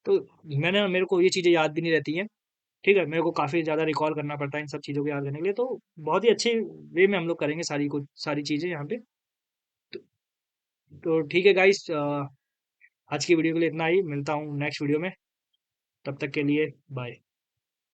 तो मेरे को ये चीज़ें याद भी नहीं रहती हैं, ठीक है। मेरे को काफ़ी ज़्यादा रिकॉल करना पड़ता है इन सब चीज़ों को याद करने के लिए। तो बहुत ही अच्छे वे में हम लोग करेंगे सारी चीज़ें यहाँ पे। तो, तो ठीक है गाइस, आज की वीडियो के लिए इतना ही, मिलता हूँ नेक्स्ट वीडियो में, तब तक के लिए बाय।